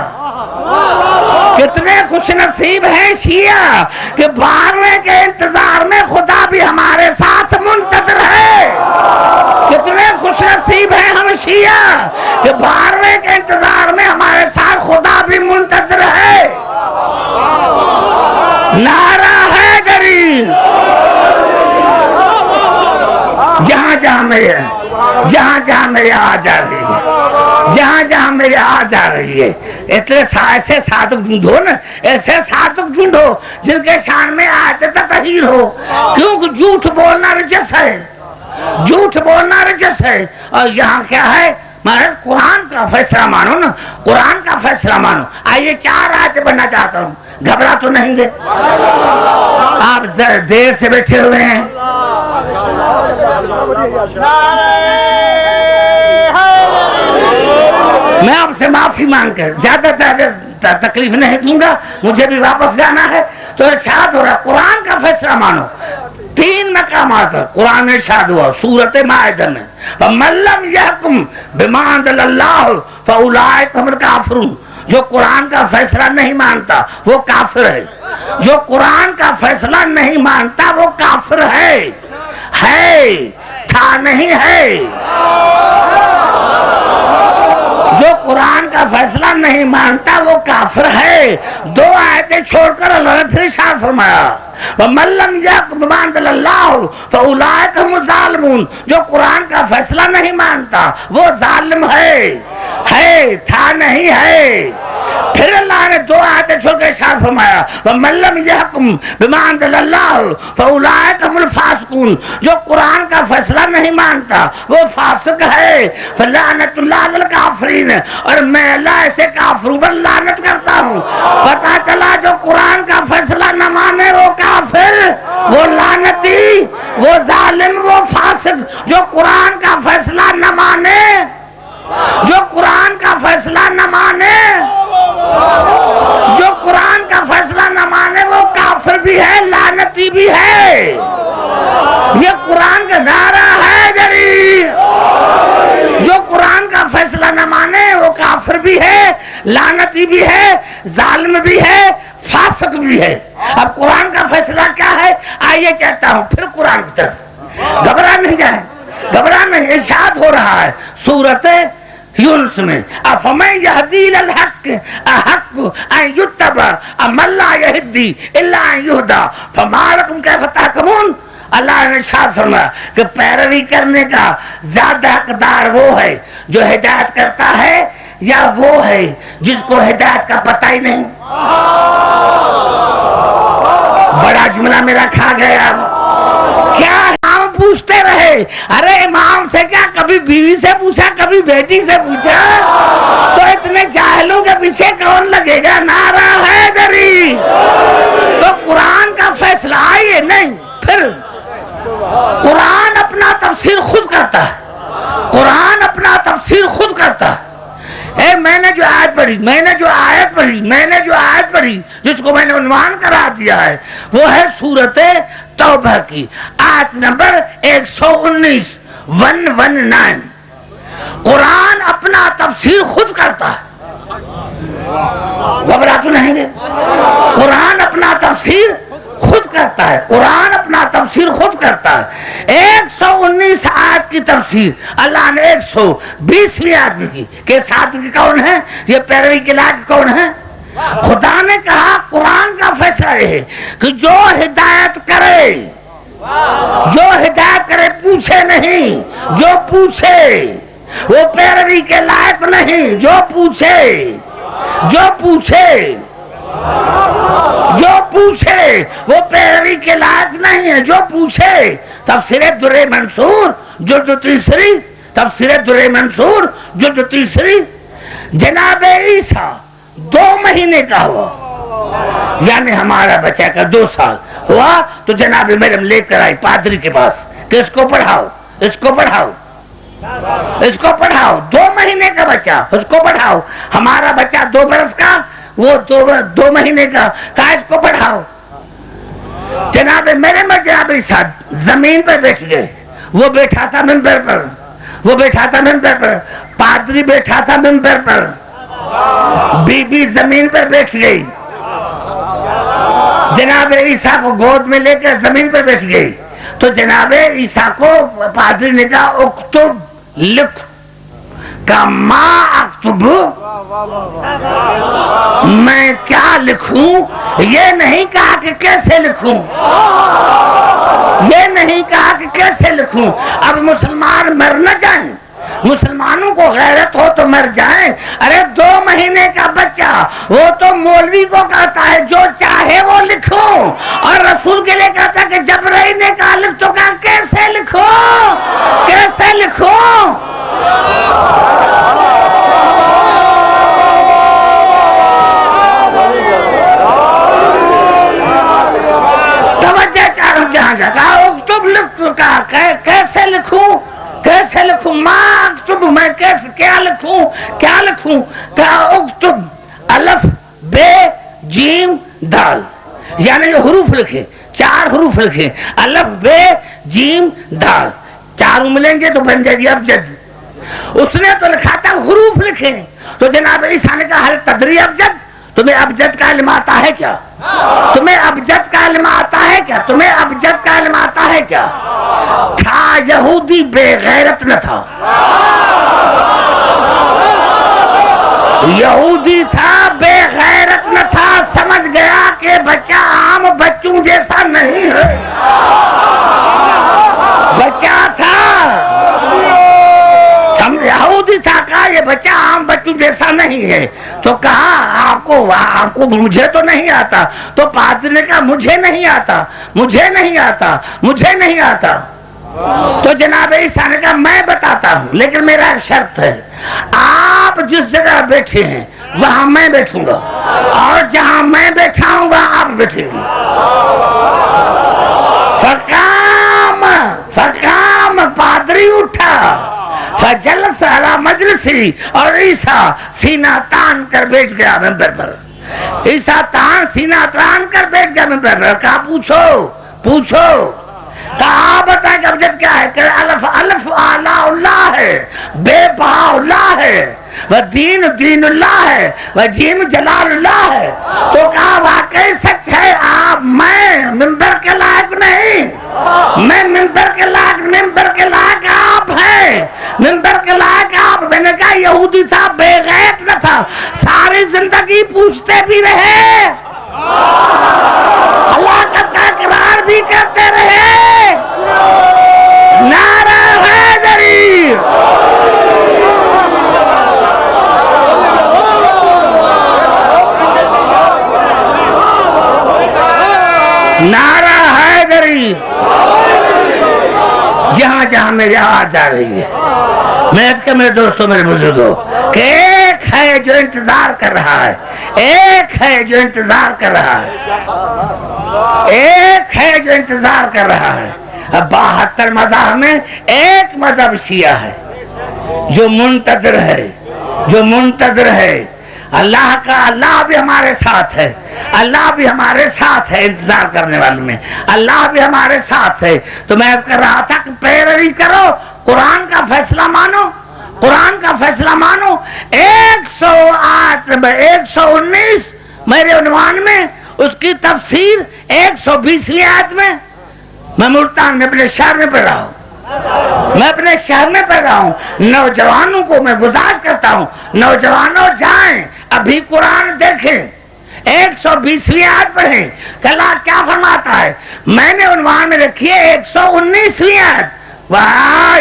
کتنے خوش نصیب ہیں شیعہ کہ 12ویں کے انتظار میں خدا بھی ہمارے ساتھ منتظر ہے. کتنے خوش نصیب ہیں ہم شیعہ کہ 12ویں کے انتظار میں ہمارے ساتھ خدا بھی منتظر ہے. نعرہ ہے گری جہاں جہاں میرے, جہاں جہاں میرے آ جا رہی ہے, جہاں جہاں میرے آ جا رہی ہے, ایسے صادق ڈھونڈو نا, ایسے صادق ڈھونڈو جن کے شان میں آیت تطہیر ہو. کیونکہ جھوٹ بولنا رجس ہے, جھوٹ بولنا رجس ہے. اور یہاں کیا ہے, مگر قرآن کا فیصلہ مانو نا, قرآن کا فیصلہ مانو. آئیے 4 آیتیں پڑھنا چاہتا ہوں, گھبرا تو نہیں گے؟ آپ دیر سے بیٹھے ہوئے ہیں. میں آپ سے معافی مانگ کر زیادہ تکلیف نہیں دوں گا, مجھے بھی واپس جانا ہے. تو ارشاد ہو رہا قرآن کا فیصلہ مانو. 3 مقامات قرآن ارشاد ہوا سورت مائدہ میں, فَمَن لَّمْ يَحْكُم بِمَا أَنزَلَ اللَّهُ فَأُولَٰئِكَ هُمُ الْكَافِرُونَ. جو قرآن کا فیصلہ نہیں مانتا وہ کافر ہے. جو قرآن کا فیصلہ نہیں مانتا وہ کافر ہے تھا نہیں ہے. جو قرآن کا فیصلہ نہیں مانتا وہ کافر ہے. 2 آیتیں چھوڑ کر اللہ نے پھر ارشاد فرمایا وَمَن لَّمْ يَحْكُم بِمَا أَنزَلَ اللَّهُ فَأُولَٰئِكَ هُمُ الظَّالِمُونَ. جو قرآن کا فیصلہ نہیں مانتا وہ ظالم ہے تھا نہیں ہے. پھر اللہ نے 2 آیتیں چھوڑ کے ارشاد فرمایا وَمَن لَّمْ يَحْكُم بِمَا أَنزَلَ اللَّهُ فَأُولَٰئِكَ هُمُ الْفَاسِقُونَ. جو قرآن کا فیصلہ نہیں مانتا وہ فاسق ہے. فَلَعْنَةُ اللَّهِ عَلَى الْكَافِرِينَ. اور میں اللہ ایسے کافروں پر لعنت کرتا ہوں. پتہ چلا جو قرآن کا فیصلہ نہ مانے وہ کافر, وہ لعنتی, وہ ظالم, وہ فاسق. جو قرآن کا فیصلہ نہ مانے, جو قرآن کا فیصلہ نہ مانے, جو قرآن کا فیصلہ نہ مانے وہ کافر بھی ہے, لعنتی بھی ہے. یہ قرآن کا نعرہ ہے جری. جو قرآن کا فیصلہ نہ مانے وہ کافر بھی ہے, لعنتی بھی ہے, ظالم بھی ہے, فاسق بھی ہے. اب قرآن کا فیصلہ کیا ہے آئیے کہتا ہوں پھر قرآن کی طرف. گھبرا نہیں جائیں, گھبرا نہیں. ارشاد ہو رہا ہے سورت یونس میں افمن یہدی الحق احق ان یتبع امن لا یہدی الا ان یہدی فما لکم کیف تحکمون. اللہ نے ارشاد فرمایا کہ پیروی کرنے کا زیادہ حقدار وہ ہے جو ہدایت کرتا ہے یا وہ ہے جس کو ہدایت کا پتہ ہی نہیں. بڑا جملہ میرا کھا گیا. کیا ہم پوچھتے رہے, ارے امام سے کیا کبھی بیوی سے پوچھا, کبھی بیٹی سے پوچھا, تو اتنے جاہلوں کے پیچھے کون لگے گا. نعرہ ہے دری. تو قرآن کا فیصلہ آئیے نہیں. پھر قرآن اپنا تفسیر خود کرتا ہے, قرآن اپنا تفسیر خود کرتا ہے. میں نے جو آیت پڑھی, میں نے جو آیت پڑھی, میں نے جو آیت پڑھی جس کو میں نے عنوان کرا دیا ہے وہ ہے سورت توبہ کی آیت نمبر 119 119. قرآن اپنا تفسیر خود کرتا ہے. گھبرا تو نہیں گے؟ قرآن اپنا تفسیر خود کرتا ہے, قرآن اپنا تفسیر خود کرتا ہے. 119 آیت کی تفسیر اللہ نے 120ویں آیت میں کی. کہ ساتھ کی کون ہے, یہ پیروی کے لائق کون ہے؟ خدا نے کہا قرآن کا فیصلہ یہ ہے کہ جو ہدایت کرے, جو ہدایت کرے پوچھے نہیں, جو پوچھے وہ پیروی کے لائق نہیں. جو پوچھے, جو پوچھے, جو پوچھے وہ پیروی کے لائق نہیں ہے. جو پوچھے تفسیر در منصور جلد تیسری، تفسیر در منصور جلد تیسری، جناب عیسیٰ 2 مہینے کا ہوا، یعنی ہمارا بچہ کا 2 سال ہوا تو جناب مریم لے کر آئی پادری کے پاس کہ اس کو پڑھاؤ، اس کو پڑھاؤ، اس کو پڑھاؤ، 2 مہینے کا بچہ، اس کو پڑھاؤ۔ ہمارا بچہ 2 برس کا، وہ 2 مہینے کا، کہا اس کو پڑھاؤ۔ جناب مریم اور جناب عیسیٰ زمین پر بیٹھ گئے، وہ بیٹھا تھا منبر پر، وہ بیٹھا تھا منبر پر، پادری بیٹھا تھا منبر پر، بی بی زمین پر بیٹھ گئی، جناب عیسیٰ کو گود میں لے کر زمین پر بیٹھ گئی تو جناب عیسیٰ کو پادری نے کہا اکتب، لکھ، کہا ما اکتب، میں کیا لکھوں؟ یہ نہیں کہا کہ کیسے لکھوں، یہ نہیں کہا کہ کیسے لکھوں۔ اب مسلمان مر نہ جائیں، مسلمانوں کو غیرت ہو تو مر جائیں۔ ارے 2 مہینے کا بچہ وہ تو مولوی کو کہتا ہے جو چاہے وہ لکھو، اور رسول کے لیے کہتا کہ جبرائیل نے کہا لکھ تو کہا کیسے لکھو، کیسے لکھو۔ توجہ چاروں جہاں جگہ اکتب، لکھ تو کہا کیسے لکھوں، کیسے لکھوں؟ ماں اکتب، میں کیسے کیا لکھوں، کیا لکھوں؟ کہا اکتب الف بے جیم دال، یعنی جو حروف لکھے 4 حروف لکھے، الف بے جیم دال، 4 ملیں گے تو بن جائے گی ابجد۔ اس نے تو لکھا تھا حروف لکھے، تو جناب عیسیٰ نے کہا حل تدری ابجد، تمہیں ابجد کا علم آتا ہے کیا؟ تمہیں ابجد کا علم آتا ہے کیا؟ تمہیں ابجد کا علم آتا ہے کیا؟ تھا یہودی بے غیرت نہ تھا، یہودی تھا بے غیرت نہ تھا، سمجھ گیا کہ بچہ عام بچوں جیسا نہیں ہے، بچہ تھا یہودی تھا، کہا یہ بچہ عام بچوں جیسا نہیں ہے، تو کہا آپ کو مجھے تو نہیں آتا، تو پادری نے کہا مجھے نہیں آتا، مجھے نہیں آتا، مجھے نہیں آتا۔ تو جناب عیسیٰ نے کہا میں بتاتا ہوں، لیکن میرا ایک شرط ہے، آپ جس جگہ بیٹھے ہیں وہاں میں بیٹھوں گا، اور جہاں میں بیٹھا ہوں وہاں آپ بیٹھیں گے۔ فقام پادری اٹھا، فجلس علی مجلسی، اور عیسیٰ سینہ تان کر بیٹھ گیا منبر پر، عیسیٰ سینہ تان کر بیٹھ گیا منبر پر۔ کہا پوچھو، کہا بتائیں کہ ابجد کیا ہے؟ کہ الف اعلی اللہ ہے، بے بہا اللہ ہے، وہ دین اللہ ہے، وہ جیم جلال اللہ ہے۔ تو کہا واقعی سچ ہے، آپ میں منبر کے لائق نہیں، میں منبر کے لائق آپ ہیں، منبر کے لائق آپ۔ میں نے کہا یہودی تھا بے غیرت نہ تھا، ساری زندگی پوچھتے بھی رہے، ہلاکت کا اقرار بھی کرتے رہے، نعرہ حیدری، نعرہ حیدری۔ جہاں جہاں میری آواز جا رہی ہے، میں کہ میرے دوستوں میرے بزرگوں کہ ایک ہے جو انتظار کر رہا ہے، ایک ہے جو انتظار کر رہا ہے، ایک ہے جو انتظار کر رہا ہے۔ اب 72 مذاہب میں ایک مذہب شیعہ ہے جو منتظر ہے، جو منتظر ہے۔ اللہ کا اللہ بھی ہمارے ساتھ ہے، اللہ بھی ہمارے ساتھ ہے، انتظار کرنے والوں میں اللہ بھی ہمارے ساتھ ہے۔ تو میں کر رہا تھا کہ پیروی کرو، قرآن کا فیصلہ مانو، قرآن کا فیصلہ مانو۔ 119 میرے عنوان میں اس کی تفسیر 120ویں آیت میں میں ملتان میں اپنے شہر میں پڑھ رہا ہوں، میں اپنے شہر میں پڑھ رہا ہوں۔ نوجوانوں کو میں گزارش کرتا ہوں، نوجوانوں جائیں ابھی قرآن دیکھیں، 120ویں آیت پڑھیں کہ اللہ کیا فرماتا ہے۔ میں نے عنوان میں رکھی ہے 119ویں آیت،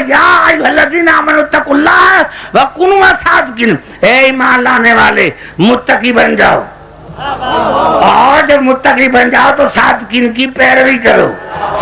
یا ایھا الذین آمنوا اتقوا اللہ وکونوا صادقین، اے ایمان لانے والے متقی بن جاؤ، اور جب متقی بن جاؤ تو صادقین کی پیروی کرو،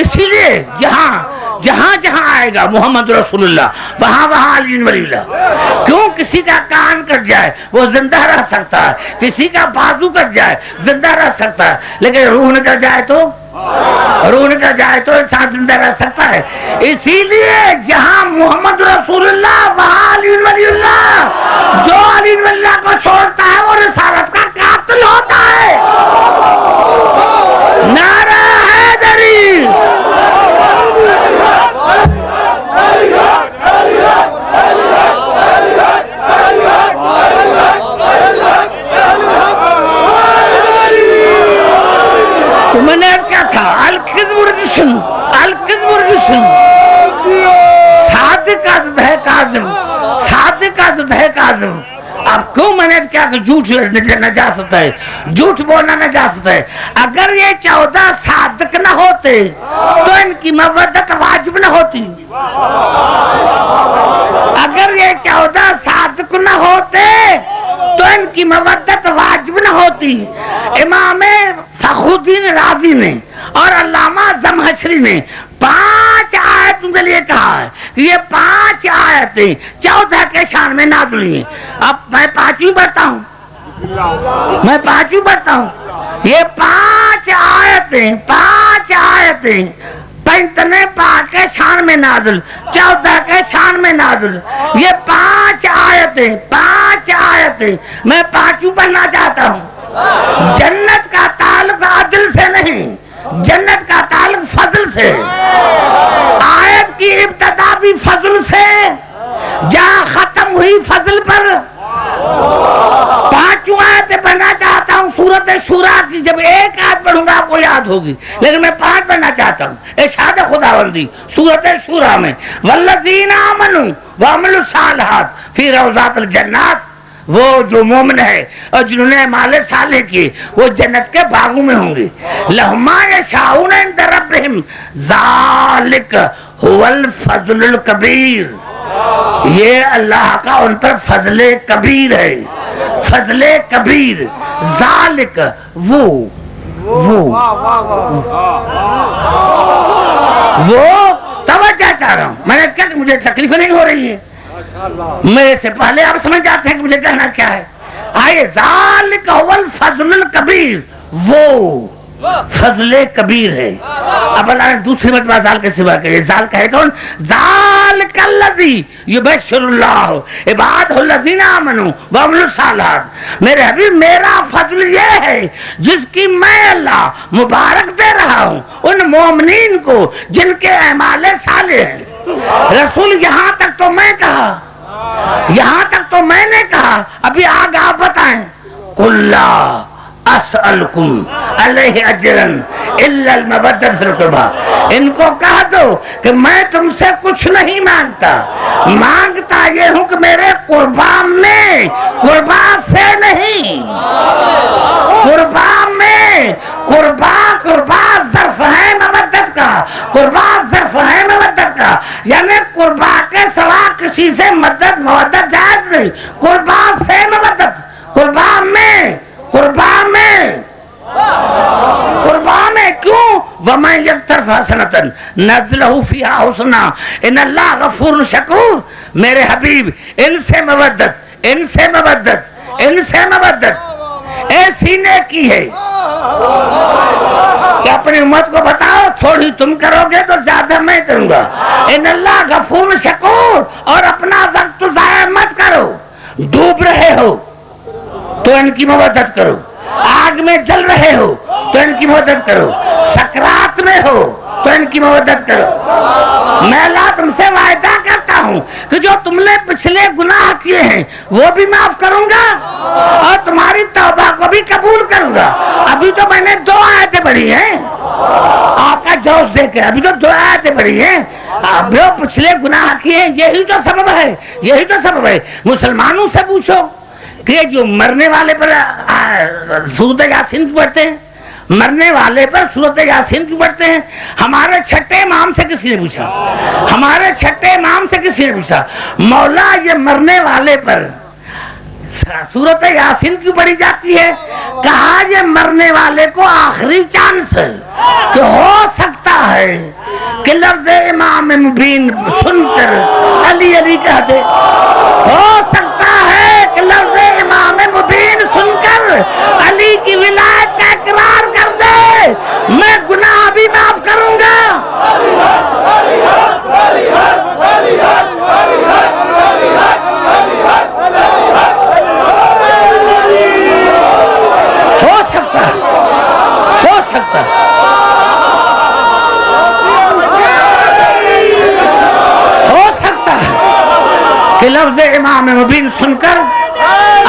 اسی لیے جہاں آئے گا محمد رسول اللہ وہاں علی ولی اللہ. کیوں؟ کسی کا کان کٹ جائے وہ زندہ رہ سکتا ہے, کسی کا بازو کٹ جائے زندہ رہ سکتا ہے, لیکن روح نکل جائے تو انسان زندہ رہ سکتا ہے. اسی لیے جہاں محمد رسول اللہ وہاں علی ولی اللہ. جو علی ولی اللہ کو چھوڑتا ہے وہ رسالت کا قاتل ہوتا ہے. نعرہ حیدری. تو میں نے کیا تھا الکذب رجسن صادق کا ضد ہے کاظم. اب کیوں میں نے کیا کہ جھوٹ نجاست ہے, جھوٹ بولنا نجاست ہے. اگر یہ 14 صادق نہ ہوتے تو ان کی مودت واجب نہ ہوتی. اگر یہ 14 صادق نہ ہوتے تو ان کی مودت واجب نہ ہوتی. امام فخر الدین رازی نے اور علامہ زمخشری نے 5 آیتوں کے لیے کہا ہے کہ یہ 5 آیتیں 14 کے شان میں نازل ہوئی ہیں. اب میں 5ویں پڑھتا ہوں. یہ 5 آیتیں 55 پاک کے شان میں نازل, 14 کے شان میں نازل. یہ 5 آیتیں میں 5ویں پڑھنا چاہتا ہوں. جنت کا تعلق عدل سے نہیں, جنت کا تعلق فضل سے. آیت کی ابتدا بھی فضل سے, جہاں ختم ہوئی فضل پر. 5 آیتیں پڑھنا چاہتا ہوں سورۃ شورا کی. جب ایک آیت پڑھوں گا آپ کو یاد ہوگی, لیکن میں 5 پڑھنا چاہتا ہوں. ارشاد خداوندی سورۃ شورا میں والذین آمنوا وعملوا الصالحات فی روضات الجنات. وہ جو مومن ہے اور جنہوں نے اعمال صالح کیے وہ جنت کے باغوں میں ہوں گے. لہم ما یشاؤون عند ربہم ذالک هو الفضل الکبیر. یہ اللہ کا ان پر فضل کبیر ہے, فضل کبیر. ذالک وہ توجہ چاہ رہا ہوں. میں نے کہا کہ مجھے تکلیف نہیں ہو رہی ہے, میرے سے پہلے آپ سمجھ جاتے ہیں کہ مجھے کہنا کیا ہے. آئے ذالک هو الفضل الکبیر, وہ فضل کبیر ہے. اب اللہ نے دوسری مرتبہ ذال کے سوا کہ ذال کا ہے کون؟ ذالک الذی یبشر اللہ عبادہ الذین آمنوا وعملوا الصالحات. میرے حبیب میرا فضل یہ ہے جس کی میں اللہ مبارک دے رہا ہوں ان مومنین کو جن کے اعمال صالح ہیں. رسول یہاں تک تو میں نے کہا, ابھی آگے آپ بتائیں. قل لا اسألکم علیہ اجرا الا المودۃ فی القربى. ان کو کہہ دو کہ میں تم سے کچھ نہیں مانگتا یہ ہوں کہ میرے قربا میں, قربا سے نہیں, قربا ظرف ہے مودت کا, قربا ظرف ہے مودت کا. یعنی قربا کے سوا کسی سے مودت جائز نہیں. قربا سے مودت, قربا میں کیوں؟ وَمَنْ يَقْتَرْفْ حَسَنَةً نَزْلَهُ فِيهَا حُسْنًا إِنَّ اللَّهَ غَفُورٌ شَكُورٌ. میرے حبیب ان سے مودت ایسی نیکی ہے کہ اپنی امت کو بتاؤ تھوڑی تم کرو گے تو زیادہ میں کروں گا. ان اللہ غفور شکور. اور اپنا وقت ضائع مت کرو. ڈوب رہے ہو تو ان کی مدد کرو, آگ میں جل رہے ہو تو ان کی مدد کرو, سکرات میں ہو تو ان کی مدد کرو. میں اللہ تم سے وعدہ کرتا ہوں کہ جو تم نے پچھلے گناہ کیے ہیں وہ بھی معاف کروں گا اور تمہاری توبہ کو بھی قبول کروں گا. ابھی تو میں نے 2 آیتیں پڑھی ہیں, آپ کا جوش دیکھ کے ابھی تو 2 آیتیں پڑھی ہیں. اب جو پچھلے گناہ کیے ہیں یہی تو سبب ہے. مسلمانوں سے پوچھو کہ جو مرنے والے پر سورۃ یاسین کیوں پڑھتے ہیں, مرنے والے پر سورۃ یاسین کیوں پڑھتے ہیں؟ ہمارے چھٹے امام سے کسی نے پوچھا مولا یہ مرنے والے پر سورۃ یاسین کیوں پڑھی جاتی ہے؟ کہا یہ مرنے والے کو آخری چانس ہے کہ ہو سکتا ہے ہے کہ لفظ امام مبین سن کر علی علی کہہ دے، ہو سکتا ہے کہ لفظ امام مبین سن کر علی کی ولایت کا اقرار کر دے، میں گناہ بھی معاف کروں گا۔ ہو سکتا ہے، ہو سکتا ہے، ہو سکتا ہے کہ لفظ امام مبین سن کر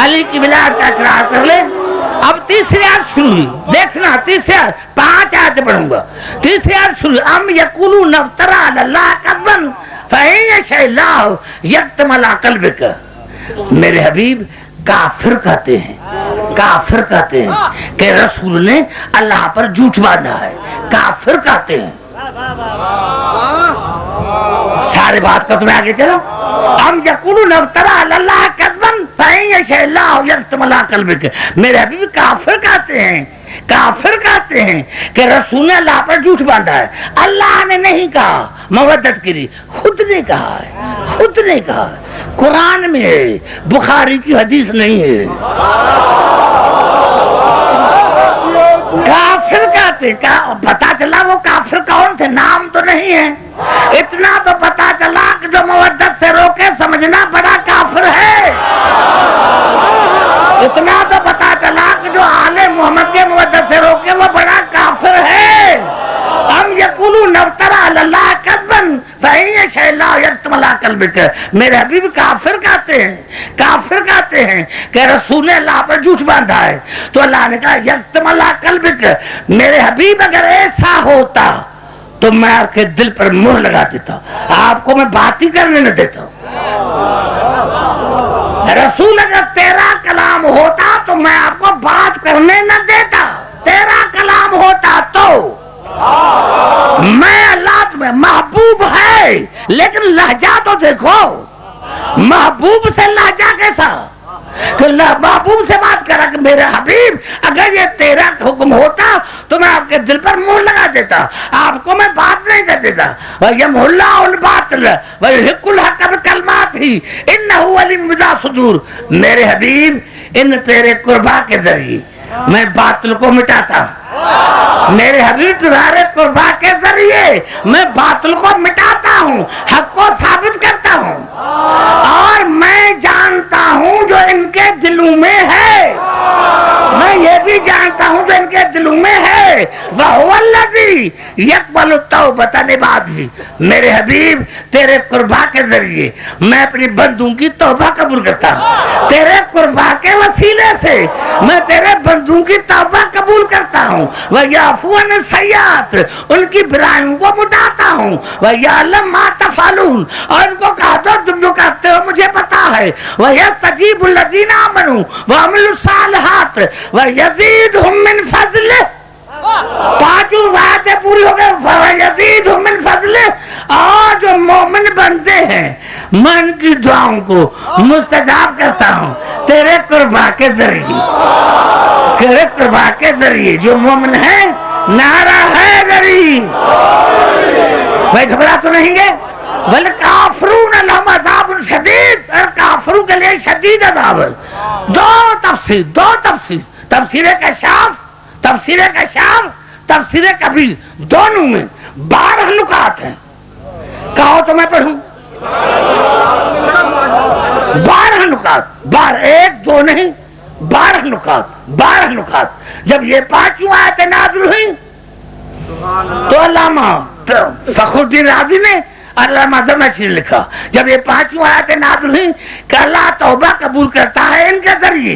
علی کی ولایت کا اقرار کر لے۔ اب تیسری آیت شروع ہوئی، دیکھنا تیسری آیت، 5 آیتیں پڑھوں گا۔ تیسری آیت شروع، ام یقولون افترى علی اللہ کذبا فإن یشاء اللہ یختم علی قلبک۔ میرے حبیب کافر کہتے ہیں، کافر کہتے ہیں کہ رسول نے اللہ پر جھوٹ باندھا ہے، کافر کہتے ہیں۔ سارے بات کا تمہیں آگے چلو، ہم یقولون افترى علی اللہ کذبا فإن یشاء اللہ یختم علی قلبک۔ میرے حبیب کافر کہتے ہیں، کافر کہتے ہیں کہ رسول نے اللہ پر جھوٹ باندھا ہے۔ اللہ نے نہیں کہا مودت کی، خود نے کہا ہے، خود نے کہا ہے، قرآن میں ہے، بخاری کی حدیث نہیں ہے۔ کافر کہتے ہیں، پتا چلا وہ کافر کون تھے، نام تو نہیں ہے، اتنا تو پتا چلا کہ جو مودت سے روکے سمجھنا بڑا کافر ہے، اتنا تو پتا چلا کہ جو آل محمد کے مودت سے روکے وہ بڑا کافر ہے۔ ہم یقولون افترى علی اللہ کذبا فإن یشاء اللہ یختم علی قلبک۔ میرے حبیب کافر کہتے ہیں، کافر کہتے ہیں کہ رسول نے اللہ پر جھوٹ باندھا ہے، تو اللہ نے کہا یختم علی قلبک۔ میرے حبیب اگر ایسا ہوتا تو میں آپ کے دل پر مہر لگا دیتا، آپ کو میں بات ہی کرنے نہ دیتا۔ رسول اگر تیرا کلام ہوتا تو میں آپ کو بات کرنے نہ دیتا، تیرا کلام ہوتا تو میں اللہ تمہیں محبوب ہے، لیکن لہجہ تو دیکھو، محبوب سے لہجہ کیسا، کہ محبوب سے بات کرا کہ میرے حبیب اگر یہ تیرا حکم ہوتا تو میں آپ کے دل پر مہر لگا دیتا، آپ کو میں بات نہیں کر دیتا۔ وَيَمْحُ اللَّهُ الْبَاطِلَ وَيُحِقُّ الْحَقَّ بِكَلِمَاتِهِ إِنَّهُ عَلِيمٌ بِذَاتِ الصُّدُورِ۔ میرے حبیب ان تیرے قربا کے ذریعے میں باطل کو مٹاتا ہوں، میرے حبیب تمہارے قربا کے ذریعے میں باطل کو مٹاتا ہوں، حق کو ثابت کرتا ہوں، اور میں جانتا ہوں جو ان کے دلوں میں ہے، میں یہ بھی جانتا ہوں جو ان کے دلوں میں ہے۔ وَهُوَ الَّذِي يَقْبَلُ التَّوْبَةَ مِنْ عِبَادِهِ۔ میرے حبیب تیرے قربا کے ذریعے میں اپنی بندوں کی توبہ قبول کرتا ہوں، تیرے قربا کے وسیلے سے میں تیرے بندوں کی توبہ قبول کرتا ہوں۔ وَيَعْفُو عَنِ السَّيِّئَاتِ، ان کی برائیوں کو مٹاتا ہوں۔ وَيَعْلَمُ مَا تَفْعَلُونَ، اور ان کو کہا دو تم جو کرتے ہو مجھے پتا ہے۔ وَيَسْتَجِيبُ الَّذِينَ آمَنُوا وَعَمِلُوا الصَّالِحَاتِ وَيَزِيدُهُم مِّن فَضْلِهِ۔ پانچوں باتیں پوری ہو گئے، وَيَزِيدُهُم مِّن فَضْلِهِ، اور جو مومن بندے ہیں میں ان کی دعاؤں کو مستجاب کرتا ہوں تیرے قربا کے ذریعے، تیرے قربا کے ذریعے جو مومن ہیں نعرہ حیدری۔ بھائی گھبرا تو نہیں گے؟ وَالْكَافِرُونَ لَهُمْ عَذَابٌ شَدِيدٌ، اور کافروں کے لیے شدید عذاب ہے۔ دو تفسیر، تفسیر کشاف، تفسیر کشاف، تفسیر کبیر، دونوں میں 12 نکات ہیں۔ کہو تو میں پڑھوں، 12 نکات، 12 ایک دو نہیں، 12 نکات، 12 نکات۔ جب یہ 5 آیتیں نازل ہوئی تو علامہ فخر الدین رازی نے علامہ زمخشری نے لکھا، جب یہ 5 آیتیں نازل ہوئی کہ اللہ توبہ قبول کرتا ہے ان کے ذریعے،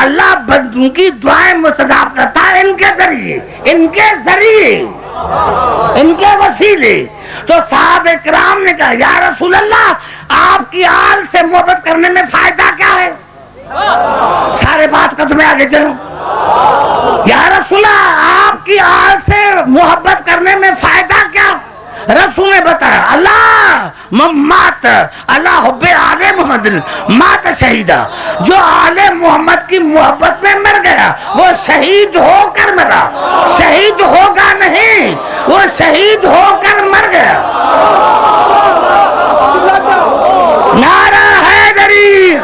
اللہ بندوں کی دعائیں مستجاب کرتا ہے ان کے ذریعے، ان کے ذریعے، ان کے وسیلے، تو صحابہ کرام نے کہا یا رسول اللہ آپ کی آل سے محبت کرنے میں فائدہ کیا ہے؟ سارے بات کا تمہیں آگے چلوں، یا رسول اللہ آپ کی آل سے محبت کرنے میں فائدہ کیا؟ رسول نے بتایا اللہ مات اللہ حب آل محمد مات شہیدہ، جو آل محمد کی محبت میں مر گیا وہ شہید ہو کر مرا، شہید ہوگا نہیں، وہ شہید ہو کر مر گیا۔ نعرہ حیدری۔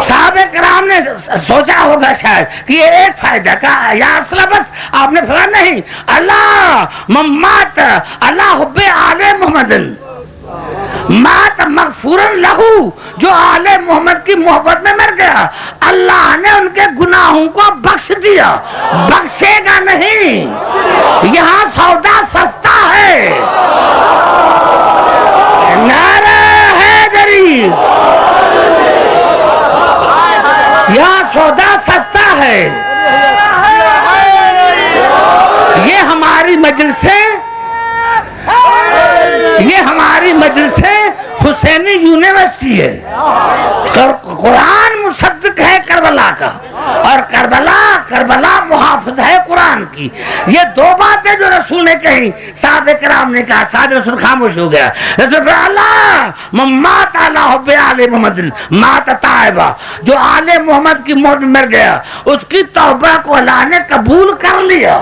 صحابہ کرام نے سوچا ہوگا شاید کہ یہ ایک فائدہ کا یا اصلا، بس آپ نے فرمایا نہیں، اللہ مات اللہ حب آل محمد مات مغفورن لہو، جو آل محمد کی محبت میں مر گیا اللہ نے ان کے گناہوں کو بخش دیا، بخشے گا نہیں، یہاں سودا سستا ہے۔ نعرہ حیدری۔ یہاں سودا سستا ہے۔ یہ ہماری مجلس حسینی یونیورسٹی ہے، قرآن مصدق ہے کربلا کا، اور کربلا محافظ ہے قرآن کی۔ یہ دو باتیں جو رسول نے کہی، صحابہ کرام نے کہا، صحابہ رسول خاموش ہو گیا۔ رسول اللہ مات علی حب آل محمد مات طائبہ، جو آل محمد کی موت میں مر گیا اس کی توبہ کو اللہ نے قبول کر لیا،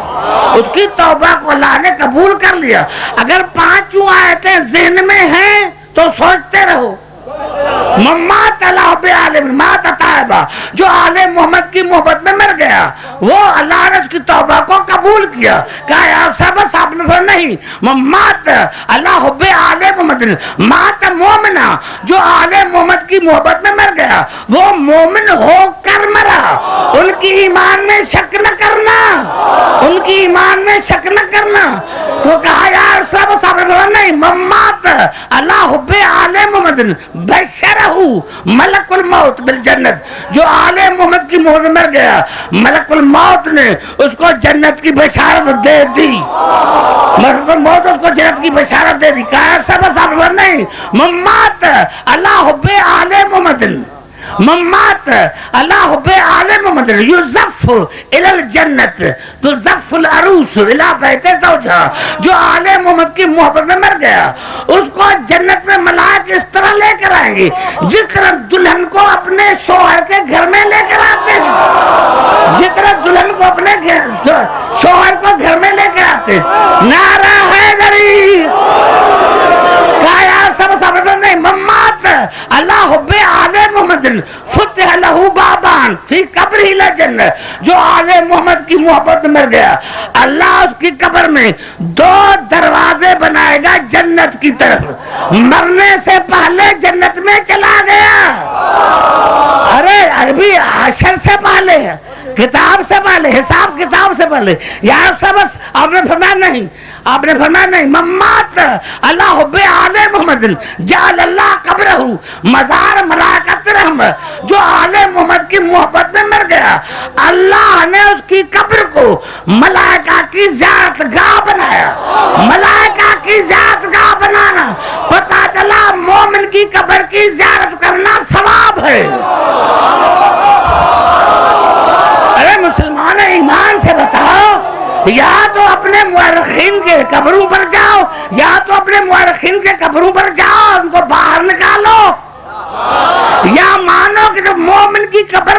اس کی توبہ کو اللہ نے قبول کر لیا۔ اگر پانچوں آیتیں ذہن میں ہیں تو سوچتے رہو۔ مات اللہ حب آل مات طائبہ، جو آل محمد کی محبت میں مر گیا وہ اللہ نے اس کی توبہ کو قبول کیا۔ کہا یا صاحب صاحب نے فرمایا نہیں، مات اللہ حب آل محمد مات مومنہ، جو آل محمد کی محبت میں مر گیا وہ مومن ہو کر مرا، ان کی ایمان میں شک نہ کرنا، ان کی ایمان میں شک نہ کرنا۔ تو کہا یا صاحب صاحب نے فرمایا نہیں، مات اللہ حب آل محمد بشرہ ملک الموت بالجنت، جو آل محمد کی موت میں مر گیا ملک الموت نے اس کو جنت کی بشارت دے دی، ملک الموت اس کو جنت کی بشارت دے دی۔ کہا صاحب نہیں، مات اللہ حب آل محمد مات اللہ حب آل محمد یزف الی الجنت تزف العروس الی بیت زوجها، جو آل محمد کی محبت میں مر گیا اس کو جنت میں ملائکہ اس طرح لے کر آئیں گے جس طرح دلہن کو اپنے شوہر کے گھر میں لے کر آتے ہیں، جس طرح دلہن کو اپنے شوہر کو گھر میں لے کر آتے ہیں۔ نعرہ حیدری۔ نہیں، مات اللہ حب آل محمد فتح لہو بابان فی قبر الجنت، جو آل محمد کی محبت میں مر گیا اللہ اس کی قبر میں دو دروازے بنائے گا جنت کی طرف، مرنے سے پہلے جنت میں چلا گیا۔ ارے عربی حشر سے پہلے، کتاب سے پہلے، حساب کتاب سے پہلے۔ یار سب آپ نے فرمایا نہیں، آپ نے فرمایا نہیں، مات اللہ حب آل محمد جعل اللہ قبرہ مزار ملائکۃ رحمت، جو آل محمد کی محبت میں مر گیا اللہ نے اس کی قبر کو ملائکہ کی زیارت گاہ بنایا۔ ملائکہ کی زیارت گاہ بنانا، پتہ چلا مومن کی قبر کی زیارت کرنا ثواب ہے۔ ارے مسلمان ایمان سے بتاؤ، یا تو اپنے مورخین کے قبروں پر جاؤ، یا تو اپنے مورخین کے قبروں پر جاؤ ان کو باہر نکالو، یا مانو کہ جب مومن کی قبر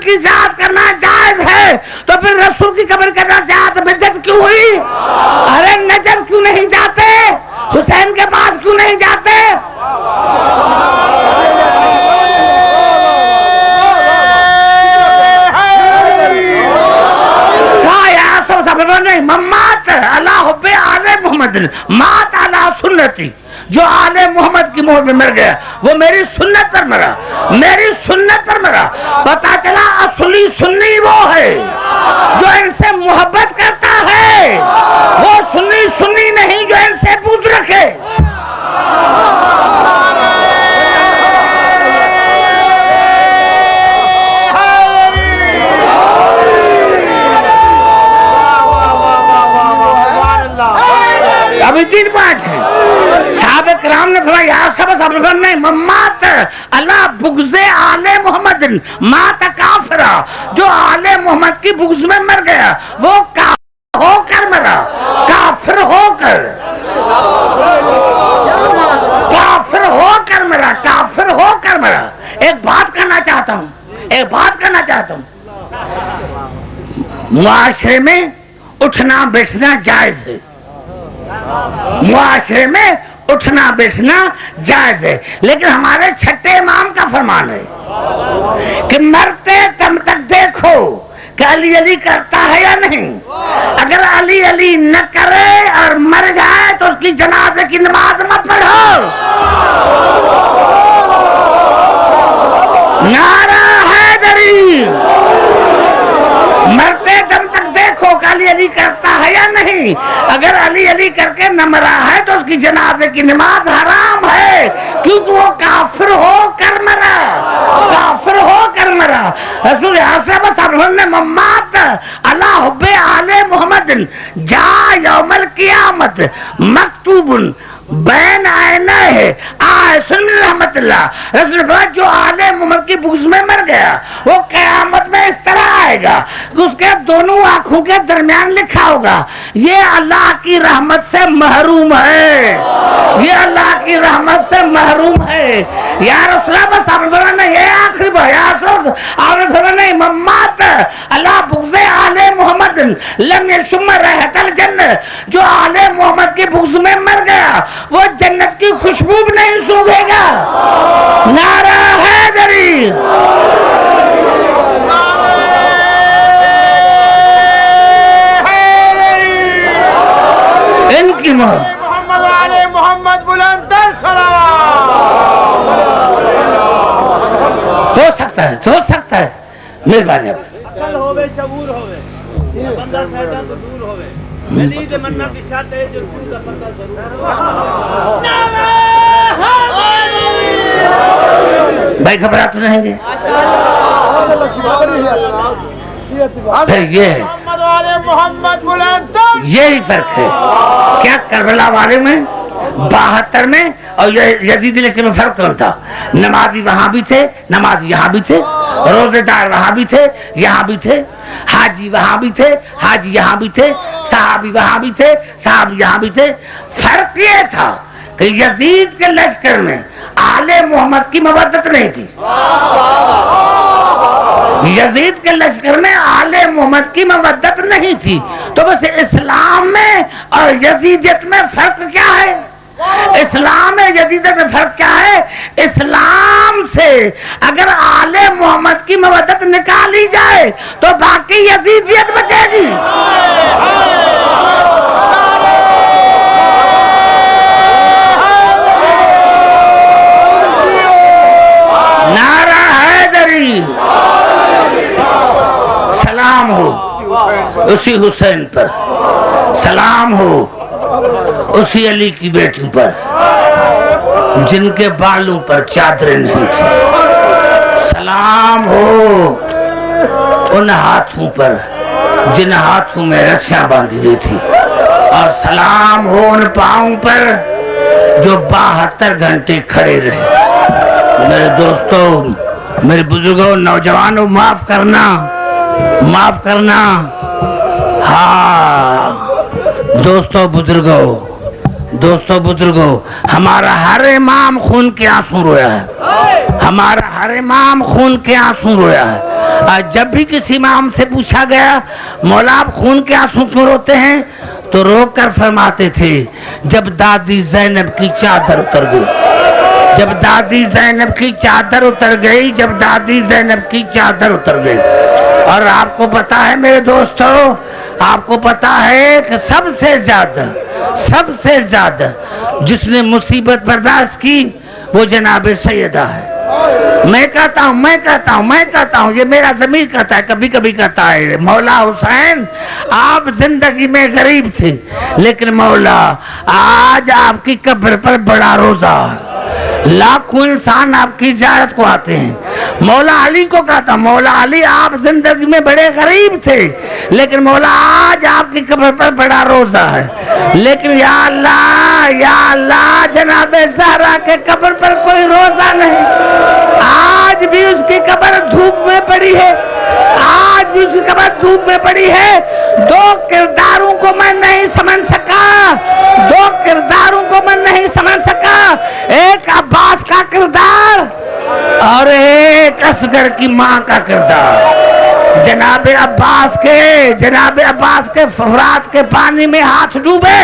کی زیارت کرنا جائز ہے تو پھر رسول کی قبر کرنا جائز بدعت کیوں ہوئی؟ ارے نجف کیوں نہیں جاتے؟ حسین کے پاس کیوں نہیں جاتے؟ نہیں، مات اللہ حب آل محمد مات علی سنتی، جو آل محمد کی موت میں مر گیا وہ میری سنت پر مرا، میری سنت پر مرا۔ پتا چلا اصلی سنی وہ ہے جو ان سے محبت کرتا ہے، وہ سنی نہیں جو ان سے بغض رکھے۔ ابھی 3 پوائنٹ ہیں۔ صحابہ کرام نے فرمایا یا صاحب نہیں، مات اللہ بغض آل محمد مات کافرہ، جو آل محمد کی بغض میں مر گیا وہ کافر ہو کر مرا، کافر ہو کر۔ کر مرا. ایک بات کرنا چاہتا ہوں, معاشرے میں اٹھنا بیٹھنا جائز ہے, معاشرے میں اٹھنا بیٹھنا جائز ہے, لیکن ہمارے چھٹے امام کا فرمان ہے کہ مرتے دم تک دیکھو کہ علی علی کرتا ہے یا نہیں. اگر علی علی نہ کرے اور مر جائے تو اس کی جنازے کی نماز مت پڑھو. نعرہ حیدری. مرتے دم تک دیکھو کہ علی علی کرتا ہے یا نہیں. اگر علی علی کر کے نہ مرا ہے تو اس کی جنازے کی نماز حرام ہے, کیونکہ وہ کافر ہو کر مرا, کافر ہو کر مرا. رسول اللہ ممات علی حب آل محمد جا یوم القیامت مکتوب بین عینیہ سن رحمت اللہ. رسول اللہ جو آل محمد کی بغض میں مر گیا وہ قیامت میں اس طرح آئے گا کہ اس کے دونوں آنکھوں کے درمیان لکھا ہوگا یہ اللہ کی رحمت سے محروم ہے, یہ اللہ کی رحمت سے محروم ہے. یا رسول اللہ بس آپ نے یہ آخری بیان آپ نے ممات اللہ بغض آل محمد لم یشم رائحۃ الجنہ, جو آل محمد کے بغض میں مر گیا وہ جنت کی خوشبو بھی نہیں سونگھے گا. نعرہ حیدری. ان کی محمد علی محمد بلند ہو سکتا ہے مہربانی. بھائی گھبرا تو نہیں گے. پھر یہ محمد بلند یہی فرق ہے کیا کربلا والے میں 72 میں اور یزید لشکر میں فرق کون تھا؟ نمازی وہاں بھی تھے, نمازی یہاں بھی تھے, روزے دار وہاں بھی تھے, یہاں بھی تھے, حاجی وہاں بھی تھے, حاجی یہاں بھی تھے, صحابی وہاں بھی تھے, صحابی یہاں بھی تھے. فرق یہ تھا کہ یزید کے لشکر میں آل محمد کی مودت نہیں تھی, یزید کے لشکر میں آل محمد کی مودت نہیں تھی. تو بس اسلام میں اور یزیدیت میں فرق کیا ہے؟ اسلام میں یزیدیت میں فرق کیا ہے؟ اسلام سے اگر آل محمد کی مودت نکالی جائے تو باقی یزیدیت بچے گی. نعرہ حیدری. سلام ہو اسی حسین پر, سلام ہو اسی علی کی بیٹی پر جن کے بالوں پر چادریں نہیں تھی. سلام ہو ان ہاتھوں پر جن ہاتھوں میں رسیاں باندھی گئی تھی, اور سلام ہو ان پاؤں پر جو 72 گھنٹے کھڑے رہے. میرے دوستوں, میرے بزرگوں, نوجوانوں, معاف کرنا. ہاں دوستوں بزرگوں, ہمارا ہر امام خون کے آنسو رویا ہے, ہمارا ہر امام خون کے آنسو رویا ہے. اور جب بھی کسی امام سے پوچھا گیا مولا آپ خون کے آنسو کیوں روتے ہیں تو رو کر فرماتے تھے جب دادی زینب کی چادر اتر گئی, جب دادی زینب کی چادر اتر گئی, جب دادی زینب کی چادر اتر گئی. اور آپ کو پتا ہے میرے دوستو, آپ کو پتا ہے کہ سب سے زیادہ جس نے مصیبت برداشت کی وہ جناب سیدہ ہے. میں کہتا ہوں یہ میرا ضمیر کہتا ہے, کبھی کبھی کہتا ہے مولا حسین آپ زندگی میں غریب تھے لیکن مولا آج آپ کی قبر پر بڑا روزہ ہے, لاکھوں انسان آپ کی زیارت کو آتے ہیں. مولا علی کو کہتا, مولا علی آپ زندگی میں بڑے غریب تھے لیکن مولا آج آپ کی قبر پر بڑا روزہ ہے. لیکن یا اللہ جناب زہرا کے قبر پر کوئی روزہ نہیں, آج بھی اس کی قبر دھوپ میں پڑی ہے, آج بھی اس کی قبر دھوپ میں پڑی ہے. 2 کرداروں کو میں نہیں سمجھ سکا, ایک عباس کا کردار اصغر کی ماں کا کردار. جناب عباس کے فرات کے پانی میں ہاتھ ڈوبے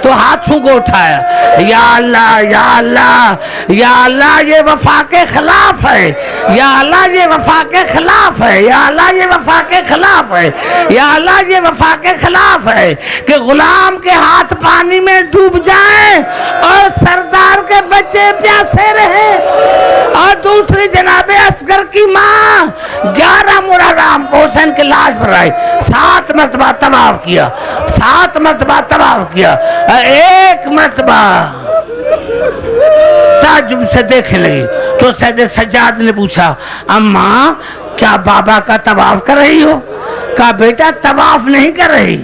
تو ہاتھوں کو اٹھایا. یا اللہ یا اللہ یا اللہ یہ وفا کے خلاف ہے, یا اللہ یہ وفا کے خلاف ہے, یا اللہ یہ وفا کے خلاف ہے, یا اللہ یہ وفا کے خلاف ہے کہ غلام کے ہاتھ پانی میں ڈوب جائیں اور سردار کے بچے پیاسے رہیں. اور دوسری جناب اصغر کی ماں 11 محرم کو حسین کی لاش پر آئی, 7 مرتبہ طواف کیا, 7 مرتبہ طواف کیا. ایک مرتبہ تعجب سے دیکھنے لگی تو سید سجاد نے پوچھا, اماں کیا بابا کا طواف کر رہی ہو؟ کہا بیٹا طواف نہیں کر رہی,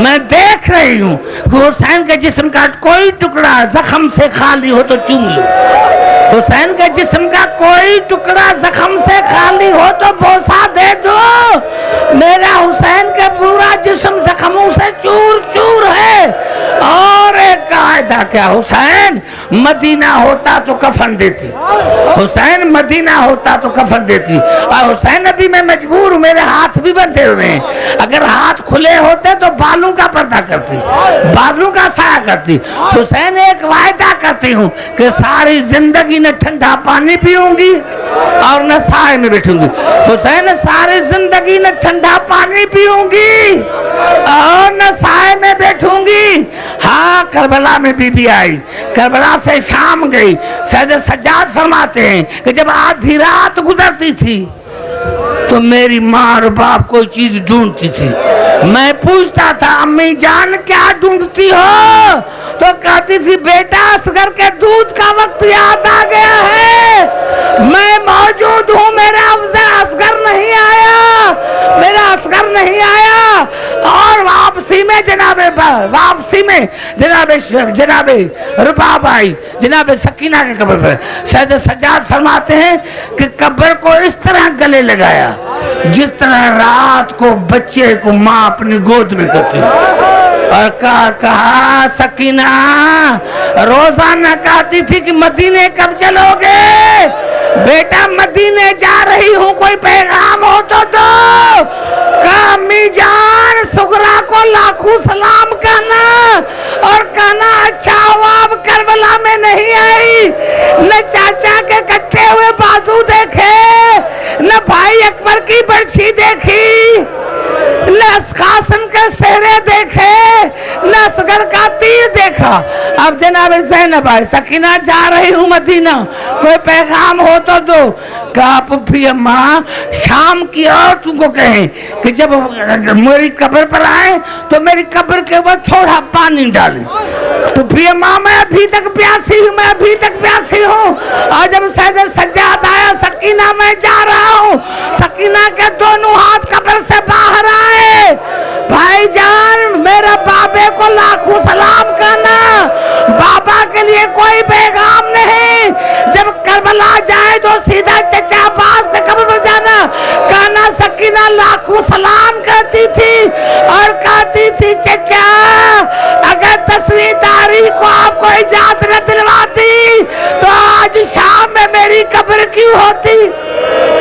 میں دیکھ رہی ہوں کہ حسین کے جسم کا کوئی ٹکڑا زخم سے خالی ہو تو چوم لو, حسین کے جسم کا کوئی ٹکڑا زخم سے خالی ہو تو بوسہ دے دو. میرا حسین کا پورا جسم زخموں سے چور چور ہے. اور ایک قاعدہ کیا, حسین مدینہ ہوتا تو کفن دیتی, حسین مدینہ ہوتا تو کفن دیتی. اور حسین ابھی میں مجبور ہوں, میرے ہاتھ بھی بندھے ہوئے ہیں, اگر ہاتھ کھلے ہوتے تو بالوں کا پردہ کرتی, بالوں کا سایہ کرتی. حسین ایک وعدہ کرتی ہوں کہ ساری زندگی نہ ٹھنڈا پانی پیوں گی اور نہ سائے میں بیٹھوں گی. حسین ساری زندگی نہ ٹھنڈا پانی پیوں گی اور نہ سائے میں بیٹھوں گی. ہاں کربلا میں بی بی آئی, کربلا سے شام گئی. سید سجاد فرماتے ہیں کہ جب آدھی رات گزرتی تھی تو میری ماں اور باپ کوئی چیز ڈھونڈتی تھی. میں پوچھتا تھا امی جان کیا ڈھونڈتی ہو؟ تو کہتی تھی بیٹا اصغر کے دودھ کا وقت یاد آ گیا ہے, میں موجود ہوں, میرا اصغر نہیں آیا, میرا اصغر نہیں آیا. اور واپسی میں جناب رباب آئی جناب سکینہ کے قبر پر. سید سجاد فرماتے ہیں کہ قبر کو اس طرح گلے لگایا جس طرح رات کو بچے کو ماں اپنی گود میں کرتی, اور کہا سکینہ روزانہ کہتی تھی کہ مدینے کب چلو گے؟ بیٹا مدینے جا رہی ہوں, کوئی پیغام ہو تو دو. کہا امی جان سغرا کو لاکھوں سلام کہنا اور کہنا اچھا ہوا اب کربلا میں نہیں آئی. نہ چاچا کے کٹے ہوئے بازو دیکھے, نہ بھائی اکبر کی برچھی دیکھی, نہ قاسم کے سہرے دیکھے, نہ اصغر کا تیر دیکھا. اب جناب زینب آئی, سکینہ جا رہی ہوں مدینہ, کوئی پیغام ہو تو دو. کہا پھپھی اماں شام کی عورتوں کو کہیں کہ جب میری قبر پر آئے تو میری قبر کے اوپر تھوڑا پانی ڈالیں. پھپھی اماں میں ابھی تک پیاسی ہوں, میں ابھی تک پیاسی ہوں. اور جب سید سجاد آیا, سکینہ میں جا رہا ہوں, سکینہ کے دونوں ہاتھ قبر سے باہر آئے. بھائی جان میرا بابے کو لاکھوں سلام کرنا, بابا کے لیے کوئی پیغام نہیں. جب کربلا جائے تو سیدھا چچا عباس کے قبر پر جانا. کہنا سکینہ لاکھوں سلام کرتی تھی اور کہتی تھی چچا اگر 10ویں تاریخ کو آپ کو اجازت نہ دلواتی تو آج شام میں میری قبر کیوں ہوتی.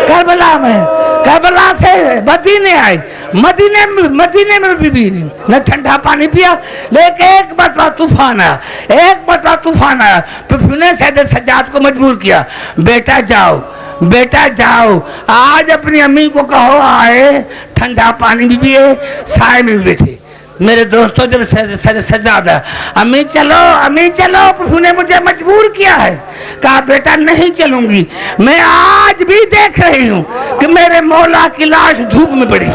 کربلا میں, کربلا سے مدینے آئی, مدینے میں بھی نہ ٹھنڈا پانی پیا. لیکن ایک مرتبہ طوفان آیا, ایک مرتبہ طوفان آیا. پھر نے سید سجاد کو مجبور کیا, بیٹا جاؤ, بیٹا جاؤ, آج اپنی امی کو کہو آئے ٹھنڈا پانی بھی پیے, سائے میں بھی بیٹھے. میرے دوستوں جب سجاد ہے, امی چلو, امی چلو, پھر نے مجھے مجبور کیا ہے. کہا بیٹا نہیں چلوں گی, میں آج بھی دیکھ رہی ہوں کہ میرے مولا کی لاش دھوپ میں پڑی,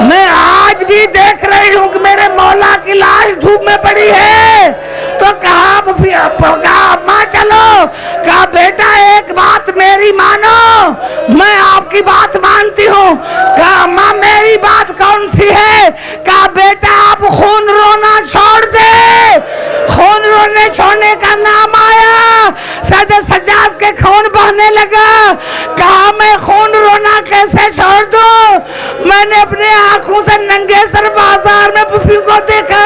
میں آج بھی دیکھ رہی ہوں کہ میرے مولا کی لاش دھوپ میں پڑی ہے. تو کہا ماں چلو. کہا بیٹا ایک بات میری مانو, میں آپ کی بات مانتی ہوں. کہا ماں میری بات کون سی ہے؟ کہا بیٹا آپ خون رونا چھوڑ دے. خون رونے چھوڑنے کا نام آیا, سید سجاد کے خون بہنے لگا. کہا میں خون رونا کیسے چھوڑ دوں؟ میں نے اپنے آنکھوں سے ننگے سر بازار میں پھپھی کو دیکھا.